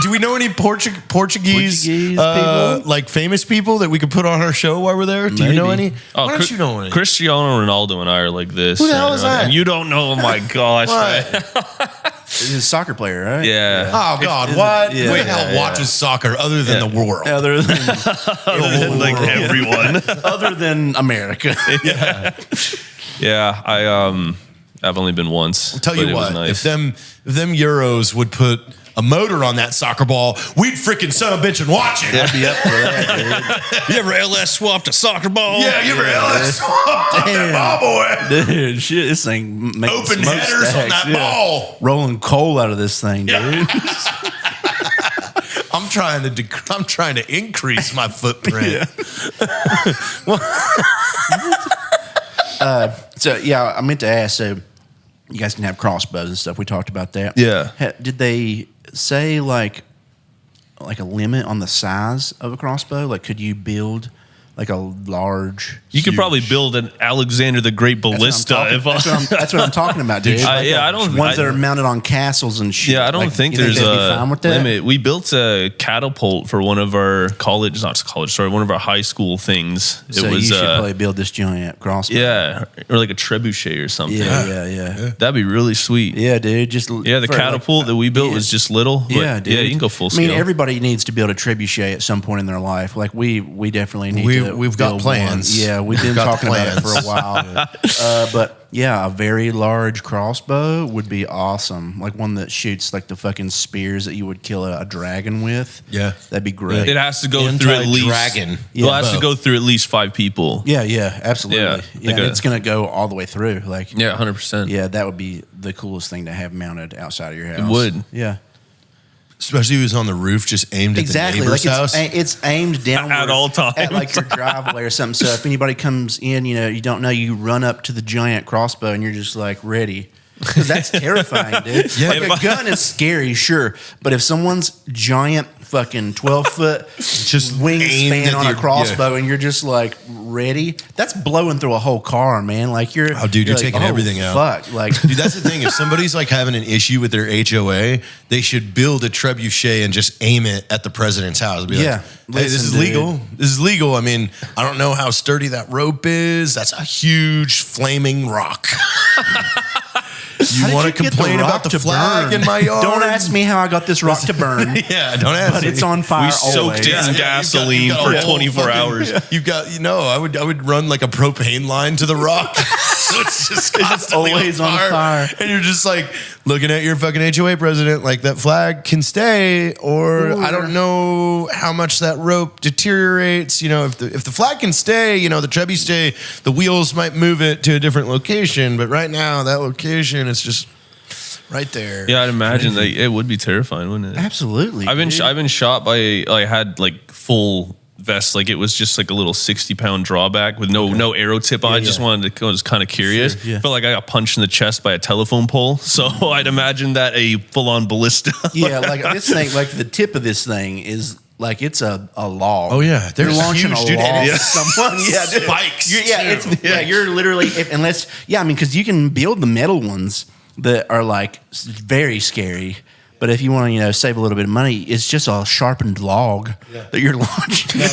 Do we know any Portuguese Portuguese people? like famous people that we could put on our show while we're there? Do you know Maybe. any? Why don't you know any? Cristiano Ronaldo and I are like this. Who the hell is that? And you don't know? Oh my gosh! What? He's a soccer player, right? Yeah. Oh God! What? Yeah, Who the yeah, hell yeah. watches soccer other than the world? Other than Other than like everyone. other than America. Yeah, I've only been once. I'll tell but you it was what, nice. if them Euros would put a motor on that soccer ball, we'd freaking son of a bitch and watch it. I'd be up for that, You ever LS swapped a soccer ball? Yeah, you ever LS that Damn. ball, boy? dude. Dude, shit, this thing making Open smoke headers on stacks, that ball. Rolling coal out of this thing, dude. I'm trying to increase my footprint. So yeah, I meant to ask. So you guys can have crossbows and stuff. We talked about that. Yeah. Did they say like a limit on the size of a crossbow? Like, could you build like a large? You could probably build an Alexander the Great ballista. That's what I'm talking about, dude. I don't- Ones that are mounted on castles and shit. Yeah, I don't Like, think you there's they'd be a fine with that? limit. We built a catapult for one of our one of our high school things. So you should probably build this giant crossbow. yeah, or like a trebuchet or something. Yeah. That'd be really sweet. Yeah, dude. Just Yeah, the for, like, catapult that we built was just little. But Yeah, dude. Yeah, you can go full I scale. mean, everybody needs to build a trebuchet at some point in their life. Like we definitely need to. We've got build plans. one. Yeah, we've been got talking about it plans. for a while. But yeah, a very large crossbow would be awesome. Like one that shoots like the fucking spears that you would kill a dragon with. Yeah. That'd be great. it has to go through at least Anti-dragon. Well, it has bow. to go through at least 5 people. Yeah, absolutely. Yeah, Yeah, like a- it's gonna go all the way through. Like, Yeah, 100%. yeah, that would be the coolest thing to have mounted outside of your house. It would. Yeah. Especially if it was on the roof, just aimed Exactly, at the like neighbor's house. it's aimed downward At all times. at like your driveway or something. So if anybody comes in, you don't know, you run up to the giant crossbow and you're just like ready. Because that's terrifying, dude. Yeah. Like a gun is scary, sure, but if someone's giant fucking 12-foot Just aimed wingspan at on a your- crossbow and you're just like ready, that's blowing through a whole car, man. Like you're, Oh, dude, you're like, taking everything out. Fuck, like. Dude, that's the thing. If somebody's like having an issue with their HOA, they should build a trebuchet and just aim it at the president's house. Be like, Yeah. hey, this Listen, is dude. legal. This is legal. I mean, I don't know how sturdy that rope is. That's a huge flaming rock. How You did want to get the complain rock about the to flag burn? in my yard? Don't ask me how I got this rock to burn. Yeah, don't ask But me. it's on fire. We soaked always. it in you've got gasoline a for whole 24 fucking- hours. You've got, I would run like a propane line to the rock. So it's just constantly always on fire. And you're just like looking at your fucking HOA president, like that flag can stay, or I don't know how much that rope deteriorates. If the flag can stay, the trebuchet, the wheels might move it to a different location, but right now that location is just right there. Yeah, I'd imagine that it would be terrifying, wouldn't it? Absolutely. I've been dude. I've been shot by I had like full vest, like it was just like a little 60-pound drawback with no arrow tip on. I just wanted to, I was kind of curious. Sure, yeah. Felt like I got punched in the chest by a telephone pole, so I'd imagine that a full-on ballista. Yeah, like this thing, like the tip of this thing is like it's a log. Oh, yeah. They're They're launching huge, a dude, log and at it's someone. Yeah, dude. spikes, You're literally because you can build the metal ones that are like very scary. But if you want to, save a little bit of money, it's just a sharpened log that you're launching. No,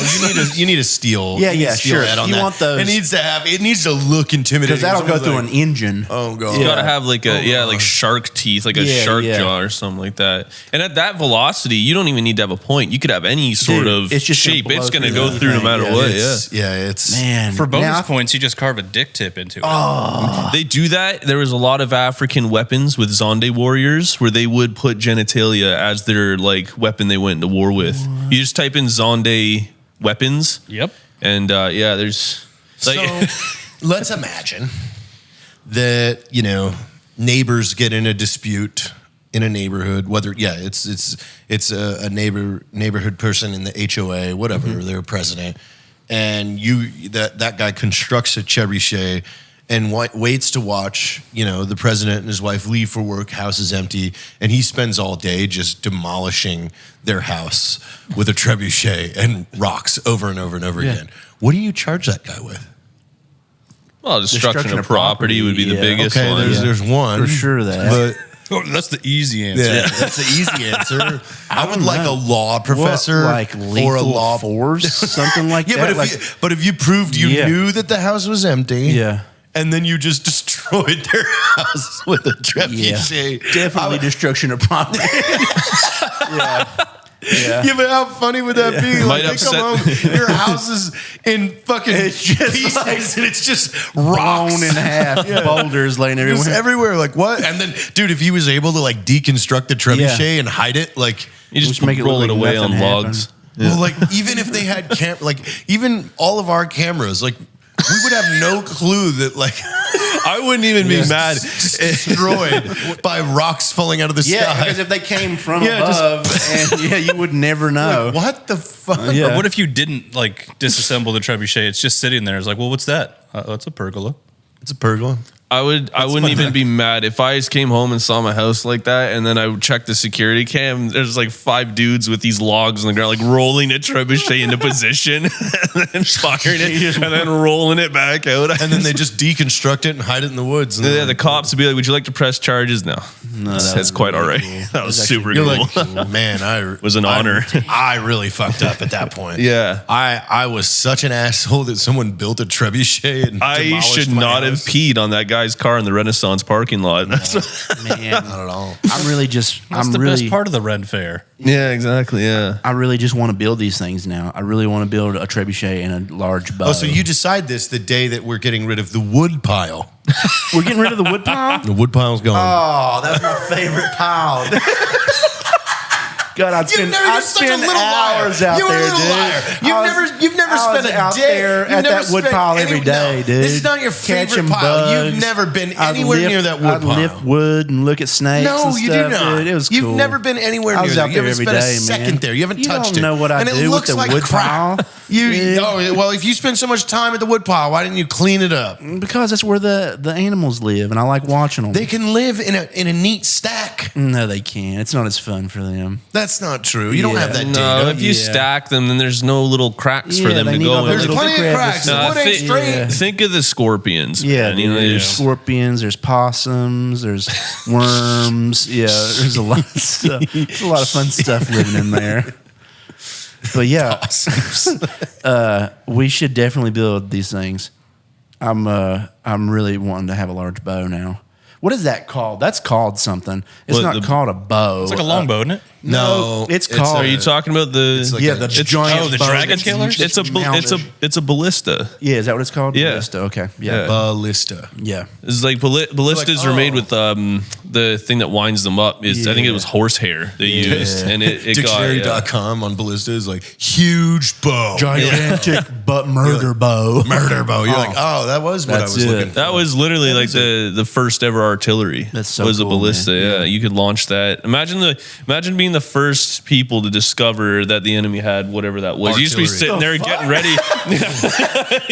you need a steel. Yeah, you need yeah, a steel sure. head on You that. want those- It needs to look intimidating. Because that'll go Someone's through like, an engine. Oh god. You gotta have like like shark teeth, like a Yeah, shark yeah. jaw or something like that. And at that velocity, you don't even need to have a point. You could have any sort Dude, of it's just gonna shape. blow It's gonna through go the through no thing. matter Yeah, what. It's Man. For bonus now- points, you just carve a dick tip into it. They do that. There was a lot of African weapons with Zonde warriors where they would put genitalia as their like weapon they went into war with. You just type in Zonde weapons. Yep. And there's like So let's imagine that neighbors get in a dispute in a neighborhood. Whether it's a neighborhood person in the HOA, whatever, they're president, and that guy constructs a trebuchet and waits to watch the president and his wife leave for work. House is empty, and he spends all day just demolishing their house with a trebuchet and rocks over and over and over again. What do you charge that guy with? well, destruction of property would be the yeah. biggest Okay, one. there's one For sure that. but Oh, that's the easy answer. yeah, that's the easy answer. I would don't like know. a law professor like or lethal a law force, something like Yeah, that. but if you proved you Yeah. knew that the house was empty, Yeah. and then you just destroyed their house with a trebuchet, Definitely destruction of property. yeah. Yeah, but how funny would that be? Might Like, they come upset- home, your house is in fucking It's just pieces, like and it's just rocks Blown in half, boulders laying everywhere. just everywhere. Like what? And then, dude, if he was able to like deconstruct the trebuchet Yeah. and hide it, like. You just Just make it roll look it like away on nothing logs. Well, like even if they had even all of our cameras, like we would have no clue that like I wouldn't even be mad. destroyed by rocks falling out of the Yeah, sky. because if they came from Yeah, just- above, and you would never know. Like, what the fuck? Yeah. Or what if you didn't like disassemble the trebuchet? It's just sitting there. It's like, well, what's that? It's a pergola. It's a pergola. I wouldn't even be mad if I just came home and saw my house like that, and then I would check the security cam. There's like 5 dudes with these logs on the ground, like rolling a trebuchet into position, and then firing it, and then rolling it back out. And then they just deconstruct it and hide it in the woods. And Yeah, the cops would be like, "Would you like to press charges?" No, that's quite all right. That was super You're cool. like, man, It was an honor. I really fucked up at that point. Yeah. I was such an asshole that someone built a trebuchet and I demolished should my not have house. peed on that guy's car in the Renaissance parking lot. Man, Not at all. I'm really just. That's I'm the really. best part of the Ren Fair. Yeah, exactly. Yeah. I really just want to build these things now. I really want to build a trebuchet and a large bow. Oh, so you decide this the day that we're getting rid of the wood pile. We're getting rid of the wood pile? The wood pile's gone. Oh, that's my favorite pile. God, I'd spend hours out You're there, a little dude. liar. You've never I was spent a out day there you've at never that wood spent pile every day, no, dude. This is not your favorite Catching pile. You've bugs. never been I'd anywhere lift- near that wood I'd pile. lift wood and look at snakes. No, and you stuff, do not. Dude. It was You've cool. never been anywhere I near was there. out You there haven't every spent day, a second man. there. You haven't touched it. don't know what I and it do with looks the like wood crap. pile. Well, if you spend so much time at the wood pile, why didn't you clean it up? Because that's where the animals live, and I like watching them. They can live in a neat stack. No, they can't. It's not as fun for them. That's not true. You don't have that No, data. if you stack them, then there's no little cracks for Yeah, them they to need go all in. There's little plenty of crevices. cracks. The wood ain't think, straight. think of the scorpions. Yeah, man. You know, there's there's- scorpions, there's possums, there's worms. Yeah, there's a lot of stuff. There's a lot of fun stuff living in there. But yeah, we should definitely build these things. I'm really wanting to have a large bow now. What is that called? That's called something. It's What, not the- called a bow. It's like a longbow, isn't it? No, it's called. Are you talking about the? like yeah, a- the it's- giant. oh, the bow dragon that's killers? It's a mounted. it's a ballista. Yeah, is that what it's called? Yeah. Ballista. Okay. Yeah. Yeah. ballista. Yeah. It's like ballistas Like, are made with the thing that winds them up. Is I think it was horsehair they used, and it got Dictionary.com on ballista is like huge bow. Gigantic but murder bow. Murder bow. You're like, oh, that was what I That's was it. looking for. That was literally like the first ever artillery. That's so was a cool, ballista. man. Yeah, you could launch that. Imagine being the first people to discover that the enemy had whatever that was. You used to be Artillery. sitting there getting ready.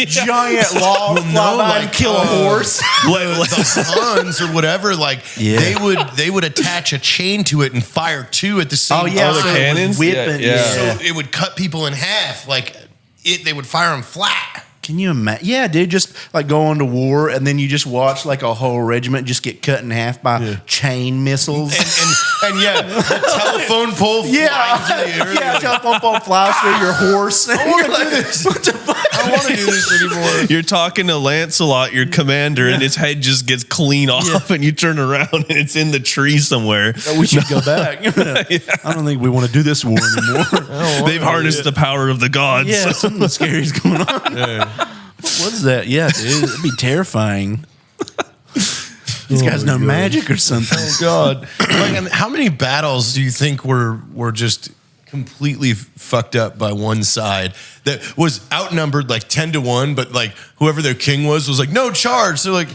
Giant log fly by and kill a horse. the Huns or whatever, like Yeah. they would attach a chain to it and fire 2 at the same Oh yeah, time. the so it was cannons? whipping. Yeah, yeah. So it would cut people in half. Like they would fire them flat. Can you imagine? Yeah, dude, just like going to war and then you just watch like a whole regiment just get cut in half by chain missiles. And yeah, the telephone pole flying through the air. Yeah, telephone pole flies through your horse. I want to do this. What the fuck? I don't want to do this anymore. You're talking to Lancelot, your commander, and his head just gets clean off, and you turn around and it's in the tree somewhere. We should go back. I don't think we want to do this war anymore. They've harnessed the power of the gods. Yeah, something scary is going on. What is that? Yeah, dude, it'd be terrifying. These guys know magic or something. Oh God! Like, and how many battles do you think were just completely fucked up by one side that was outnumbered like 10-1, but like whoever their king was like, no charge. They're like,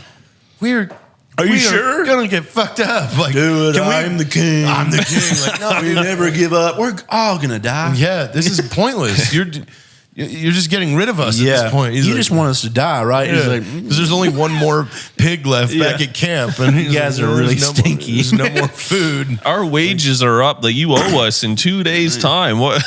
are you sure? Gonna get fucked up. Like, do it. I'm the king. I'm the king. Like, no, we never give up. We're all gonna die. Yeah, this is pointless. You're just getting rid of us at this point. You just want us to die, right? Yeah, He's like, because there's only one more pig left back at camp, and you guys are really stinky. There's no more food. Our wages are up. Like, you owe us in 2 days' time. What?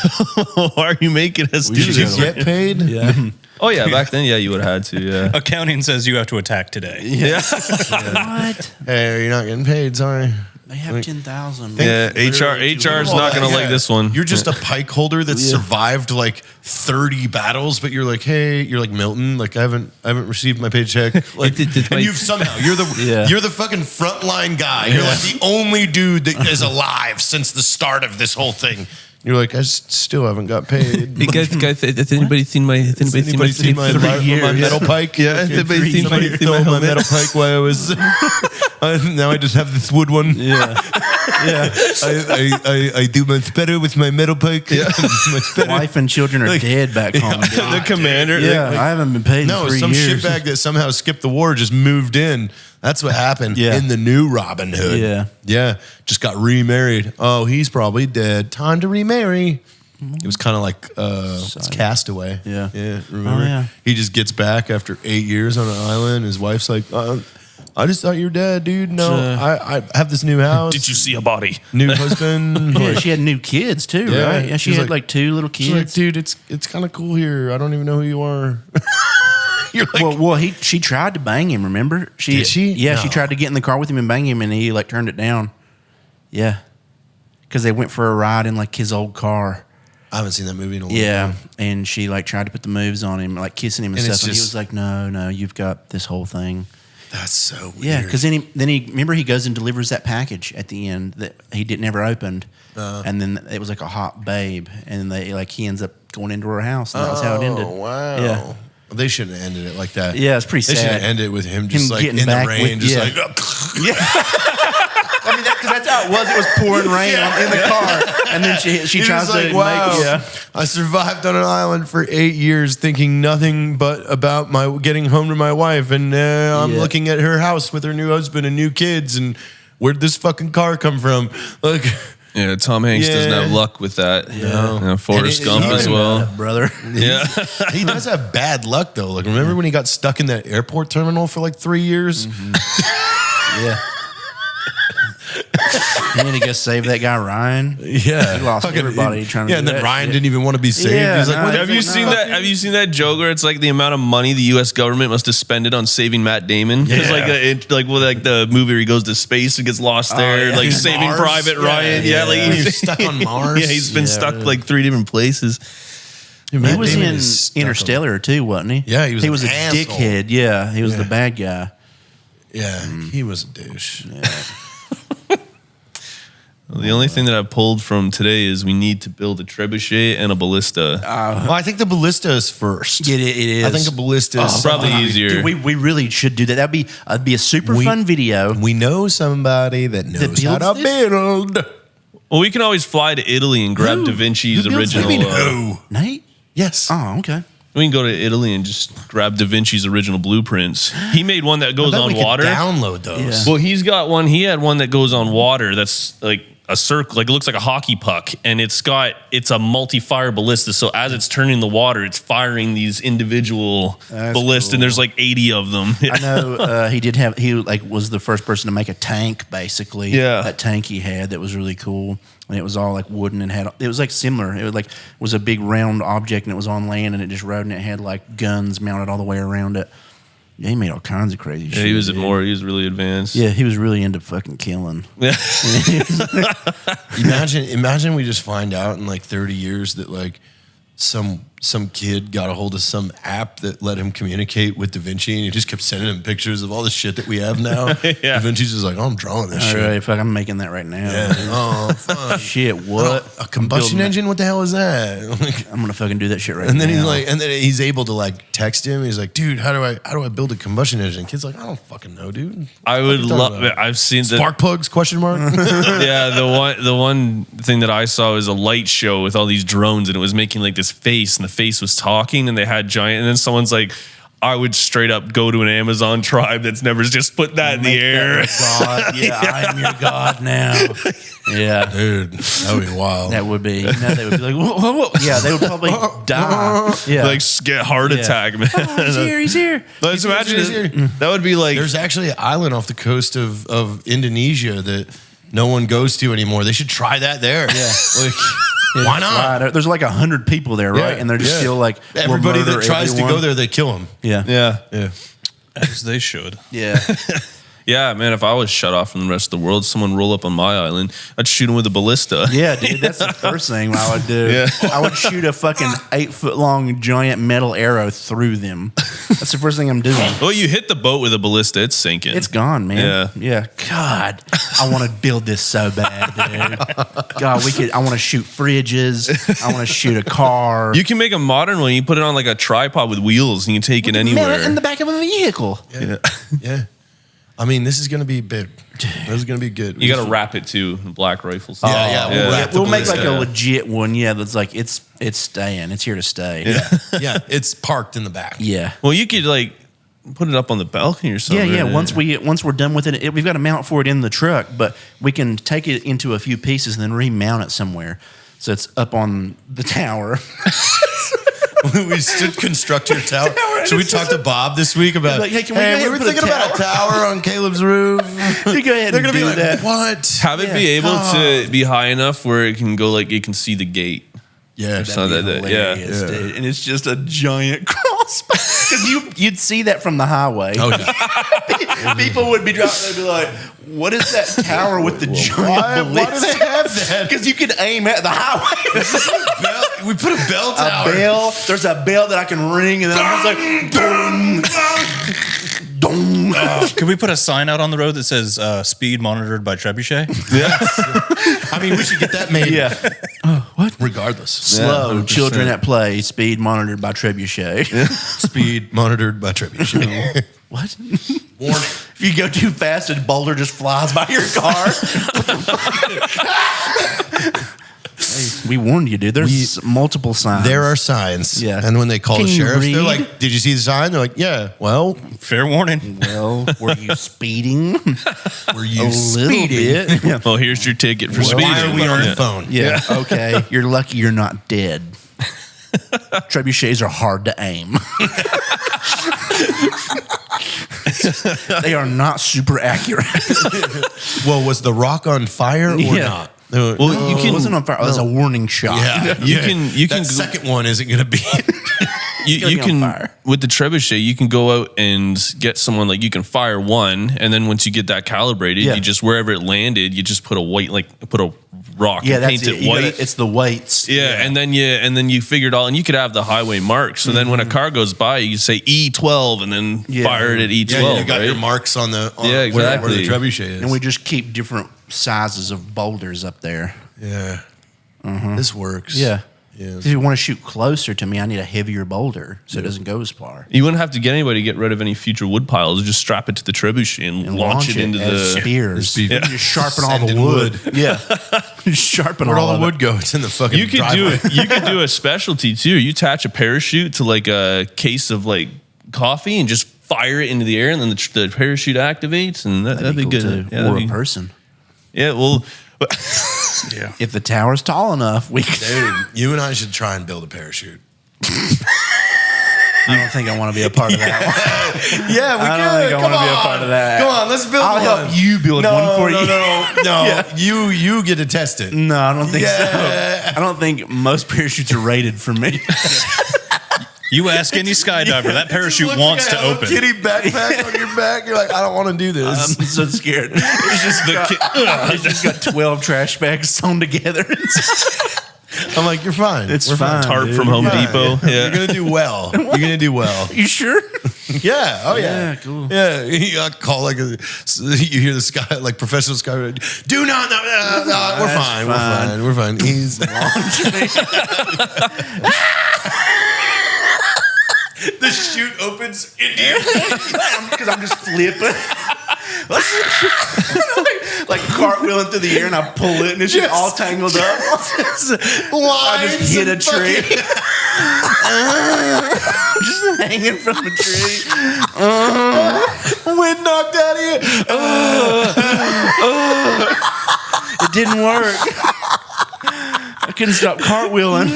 Why are you making us do Did you this? get paid? yeah. Oh yeah, back then, yeah, you would have had to. Yeah. Accounting says you have to attack today. Yeah. What? Hey, you're not getting paid. Sorry. They have 10,000. Yeah, HR's not going to like this one. You're just a pike holder that survived like 30 battles, but you're like, hey, you're like Milton. Like I haven't received my paycheck. Like, and you've somehow you're the fucking frontline guy. You're like the only dude that is alive since the start of this whole thing. You're like, I still haven't got paid. Hey guys, has anybody seen my? Has Anybody seen my metal pike? Yeah, has anybody seen my metal pike while I was? Now I just have this wood one. Yeah. Yeah. I do much better with my metal pike. Yeah. Much better. Wife and children are dead back home. The commander. Yeah, I haven't been paid in 3 some years. shitbag that somehow skipped the war just moved in. That's what happened in the new Robin Hood. Yeah. Yeah. Just got remarried. Oh, he's probably dead. Time to remarry. It was kind of like it's Castaway. Yeah. Yeah. Remember? Oh, yeah. He just gets back after 8 years on an island. His wife's like, I just thought you were dead, dude. No, I have this new house. Did you see a body? New husband. Yeah, she had new kids too, right? Yeah, she had like 2 little She's like, kids. dude, it's kind of cool here. I don't even know who you are. You're like, she tried to bang him. Remember? Did she? Yeah, No. she tried to get in the car with him and bang him, and he like turned it down. Yeah, because they went for a ride in like his old car. I haven't seen that movie in a long Yeah, time. and she like tried to put the moves on him, like kissing him and And it's stuff. And he just- was like, "No, you've got this whole thing." That's so weird. Yeah, because then he remember he goes and delivers that package at the end that he never opened, and then it was like a hot babe, and he ends up going into her house, and that was how it ended. Oh, wow. Yeah. They shouldn't have ended it like that. Yeah, it's pretty They should sad. have ended it with him just like getting in the back rain, with- just yeah. like. I mean, because that's how it was. It was pouring rain in the car, and then she He tries was like, to wow, make. Yeah. I survived on an island for 8 years thinking nothing but about my getting home to my wife. And I'm looking at her house with her new husband and new kids. And where'd this fucking car come from? Like, Yeah, Tom Hanks doesn't have luck with that. No. Forrest And Gump he- as well. brother. Yeah. he does have bad luck, though. Like, remember when he got stuck in that airport terminal for like 3 years? Yeah. And then he goes save that guy Ryan. Yeah. He lost Fucking- everybody trying to Yeah, and do then that Ryan shit. didn't even want to be saved. Yeah, He's like, no, what Have you seen that? Have you seen that joke where it's like the amount of money the U.S. government must have spent on saving Matt Damon? It's like the movie where he goes to space and gets lost there, yeah. like He's Saving Mars? Private Ryan. Yeah, like When he's stuck on Mars. Yeah, he's been stuck like 3 different places. Dude, He Matt was Damon in is stuck on- Interstellar too, wasn't he? Yeah, he was a an asshole. dickhead. Yeah, he was the bad guy. Yeah, he was a douche. Well, the only thing that I pulled from today is we need to build a trebuchet and a ballista. Well, I think the ballista is first. It is. I think a ballista is Probably something- easier. Dude, we really should do that. That'd be a super fun video. We know somebody that knows how to builds this? build. Well, we can always fly to Italy and grab Da Vinci's Who builds original. that? Who? Nate? Yes. Oh, okay. We can go to Italy and just grab Da Vinci's original blueprints. He made one that goes I bet on we could water. download those. Yeah. Well, he's got one. He had one that goes on water. That's like a circle, like it looks like a hockey puck, and it's a multi-fire ballista. So as it's turning the water, it's firing these individual ballistas, and there's like 80 of them. I know he was the first person to make a tank, basically. Yeah. That tank he had that was really cool. And it was all like wooden and it was like similar. It was a big round object and it was on land and it just rode and it had like guns mounted all the way around it. Yeah, he made all kinds of crazy shit. He was really advanced. Yeah, he was really into fucking killing. Yeah. Imagine we just find out in like 30 years that like some kid got a hold of some app that let him communicate with Da Vinci, and he just kept sending him pictures of all the shit that we have now. Da Vinci's just like, oh, I'm drawing this All shit. right, fuck, I'm making that right now. Yeah. Oh, fuck. Shit, what? A combustion engine? What the hell is that? Like, I'm gonna fucking do that shit right now. and then he's able to like text him. He's like, dude, how do I build a combustion engine? Kid's like, I don't fucking know, dude. I would love it. I've seen the Spark plugs? Question mark. yeah, the one thing that I saw was a light show with all these drones, and it was making like this face, and the face was talking, and they had giant. And then someone's like, I would straight up go to an Amazon tribe that's never just put that in the air. God, yeah, I am your god now. Yeah, Dude, that would be wild. that would be. They would be like, whoa, whoa, whoa. Yeah, they would probably die. Yeah, Like get heart attack, man. oh, he's here. He's here. Let's imagine he's here. that would be like There's actually an island off the coast of Indonesia that no one goes to anymore. They should try that there. Yeah. Like, why not? Right. There's like 100 people there, right? Yeah, And they're just yeah. still like Everybody we'll that tries everyone. to go there, they kill them. Yeah, yeah. Yeah. As they should. yeah. Yeah, man, if I was shut off from the rest of the world, someone roll up on my island, I'd shoot them with a ballista. Yeah, dude, that's the first thing I would do. Yeah. I would shoot a fucking 8-foot-long giant metal arrow through them. That's the first thing I'm doing. Well, you hit the boat with a ballista, it's sinking. It's gone, man. Yeah. Yeah. God, I want to build this so bad, dude. God, I want to shoot fridges. I want to shoot a car. You can make a modern one. You put it on like a tripod with wheels, and you take it anywhere. Mount it in the back of a vehicle. Yeah. Yeah. I mean, this is going to be big. This is going to be good. You got to wrap it too, black rifles. Yeah, we'll wrap the We'll make like ballista. a legit one. Yeah, that's like it's staying. It's here to stay. Yeah, it's parked in the back. Yeah. Well, you could like put it up on the balcony or something. Yeah. right? Once we're done with it, we've got a mount for it in the truck, but we can take it into a few pieces and then remount it somewhere. So it's up on the tower. We should construct your tower. Should we talk to Bob this week about? Like, hey, can we go ahead we were and put a thinking about a tower on Caleb's roof. You go ahead They're and gonna be do like, that. what? Have it be able to be high enough where it can go like you can see the gate. Yeah, So that, Hilarious, dude. And it's just a giant crossbow. Because you'd see that from the highway. Oh, yeah. People would be driving, they'd be like, what is that tower with the giant Why do they have that? Because you can aim at the highway. We put a bell A tower. bell. There's a bell that I can ring, and then I'm just like, dong, dong. Could we put a sign out on the road that says speed monitored by Trebuchet? I mean, we should get that made. Yeah. What? Regardless. Slow. 100%. Children at play. Speed monitored by Trebuchet. Speed monitored by Trebuchet. What? Warning. If you go too fast, a boulder just flies by your car. Hey, we warned you, dude. There's multiple signs. There are signs. Yeah. And when they call Can the you sheriff, they're read? like, did you see the sign? They're like, yeah. Well, Fair warning. Well, were you speeding? were A you little speeding? bit. Yeah. Well, here's your ticket for speeding. Why are we on the phone? Yeah. Okay. You're lucky you're not dead. Trebuchets are hard to aim. They are not super accurate. Well, was the rock on fire or Yeah. not? Well, you It can wasn't on fire. It was a warning shot. Yeah, You can That second one isn't going to be. you gonna be on can fire. with the trebuchet you can go out and get someone like you can fire one, and then once you get that calibrated, Yeah. you just wherever it landed, you just put a white put a rock Yeah, and that's paint it. it You white. gotta- it's the weights. yeah, and then you figure it all, and you could have the highway mark. So then when a car goes by, you say E12, and then Yeah. fire it at E12. Yeah, you got right? your marks on the Yeah, where exactly. the trebuchet is. And we just keep different sizes of boulders up there. yeah, this works. Yeah. Yeah. If you want to shoot closer to me, I need a heavier boulder so it doesn't go as far. You wouldn't have to get anybody to get rid of any future wood piles. Just strap it to the trebuchet and, launch it into as the. spears. Yeah. Just sharpen all the Sending wood. wood. Yeah. Just sharpen Where'd all of the it. wood go? It's in the fucking. You could driveway. do it. You could do a specialty too. You attach a parachute to like a case of like coffee and just fire it into the air, and then the parachute activates, and that'd be cool good. too. Yeah, Or that'd a be- person. Yeah, well, Yeah. If the tower's tall enough, we can. Dude, you and I should try and build a parachute. I don't think I want to be a part of that one. Yeah, we I don't think I want to be a part of that. Come on, let's build I'll one. help you build one for you. No, Yeah. you get to test it. No, I don't think Yeah. so. I don't think most parachutes are rated for me. You ask any skydiver, that parachute wants to Hello open. Kitty backpack on your back. You're like, I don't want to do I'm this. so scared. It's just got 12 trash bags sewn together. I'm like, you're fine. It's We're fine. Tarp dude. from Home Fine. Depot. You're Yeah. gonna do well. You're gonna do well. You sure? Yeah. Oh yeah. Yeah, cool. Yeah. You call like you hear the sky like professional sky. Do not. No. We're fine. We're fine. We're fine. He's the chute opens into you. Because I'm just flipping. like cartwheeling through the air, and I pull it, and it's just all tangled up. I just hit a tree. Just hanging from a tree. Wind knocked out of you. It didn't work. I couldn't stop cartwheeling.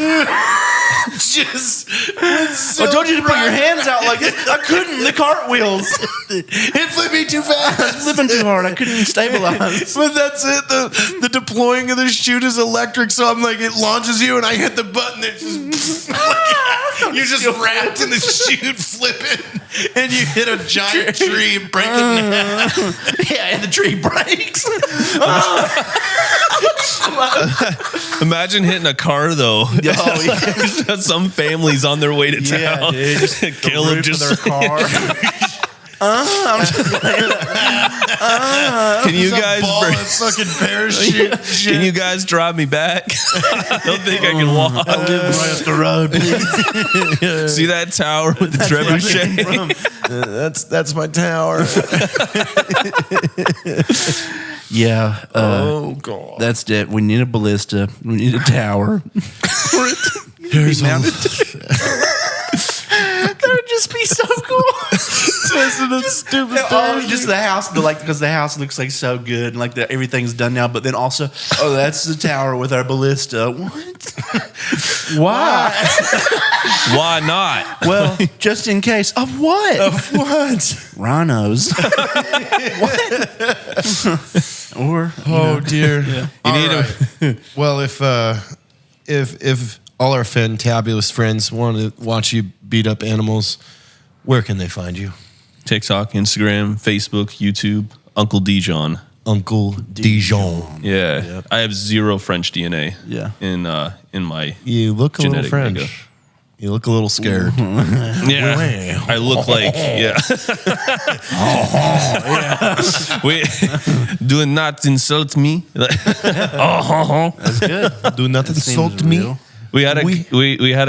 Just. I told you to put your hands out like this. I couldn't. The cartwheels. It flipped me too fast. Flipping too hard. I couldn't stabilize. But that's it. The deploying of the chute is electric, so I'm like, it launches you, and I hit the button. It just you're just wrapped in the chute, flipping, and you hit a giant tree and break it in half. Yeah, and the tree breaks. Imagine hitting a car though. Oh, yeah. Some families on their way to town. dude. Just Kill them just their car. Can you guys Ball of fucking parachute? can you guys drive me back? I don't think I can walk. I live right up the road. Please. See that tower with the trebuchet? That's my tower. Yeah. Oh god. That's it. We need a ballista. We need a tower. Here's That would just be so cool. just stupid. Just the house, because the house looks like so good, and like everything's done now. But then also, that's the tower with our ballista. What? Why? Why not? Well, just in case. Of what? Of what? Rhinos. What? Or Dear. You need Right. Well, if all our fantabulous friends want to watch you beat up animals, where can they find you? TikTok, Instagram, Facebook, YouTube, Uncle Dijon. Uncle Dijon. Yeah. I have zero French DNA. Yeah. In my You look a little Genetic French. makeup. You look a little scared. yeah. I look like Wait, do not insult me. That's good. Do not insult seems me. real. We had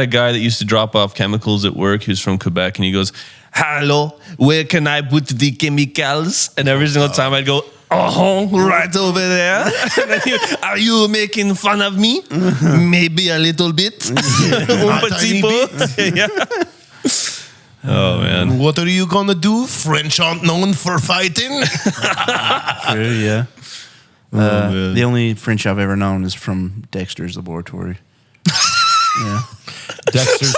a guy that used to drop off chemicals at work. He was from Quebec, and he goes, "Hello, where can I put the chemicals?" And every single time I'd go, right over there. And then are you making fun of me? Maybe a little bit. Un petit peu. Yeah. Oh man. What are you gonna do? French aren't known for fighting. True, yeah. The only French I've ever known is from Dexter's laboratory. Yeah. Dexter's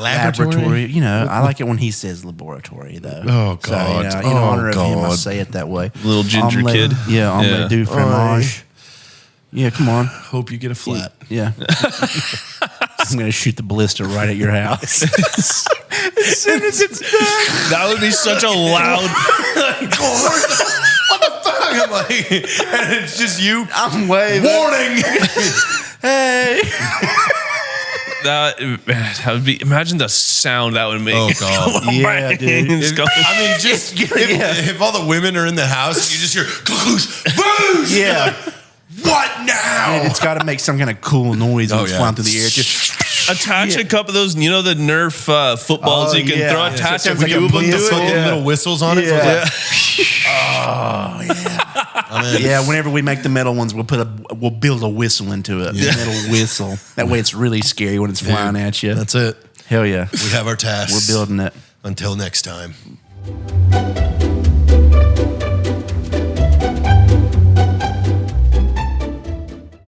Laboratory. You know, I like it when he says laboratory, though. Oh, God. So, in honor of him, I say it that way. Little ginger Omelette- kid. Yeah, omelette Yeah. du fromage. Yeah, come on. Hope you get a flat. Yeah. I'm going to shoot the ballista right at your house. As soon as it's done. That would be such a loud. What the fuck? I'm like, and it's just you. I'm waving. Warning. Hey. That would be. Imagine the sound that would make. Oh, God. Yeah, dude. It's going- I mean, just if all the women are in the house, you just hear booze. Yeah. What now? Dude, it's got to make some kind of cool noise when it's yeah. flying through the air. Just Attach a couple of those, you know, the Nerf footballs Oh, you can yeah. throw. Yeah. Attach So a it's like few a of them to whistle. it. Little whistles on it. So Yeah. it's like, yeah, whenever we make the metal ones, we'll build a whistle into it. Yeah. A metal whistle. That way it's really scary when it's flying at you. That's it. Hell yeah. We have our tasks. We're building it. Until next time.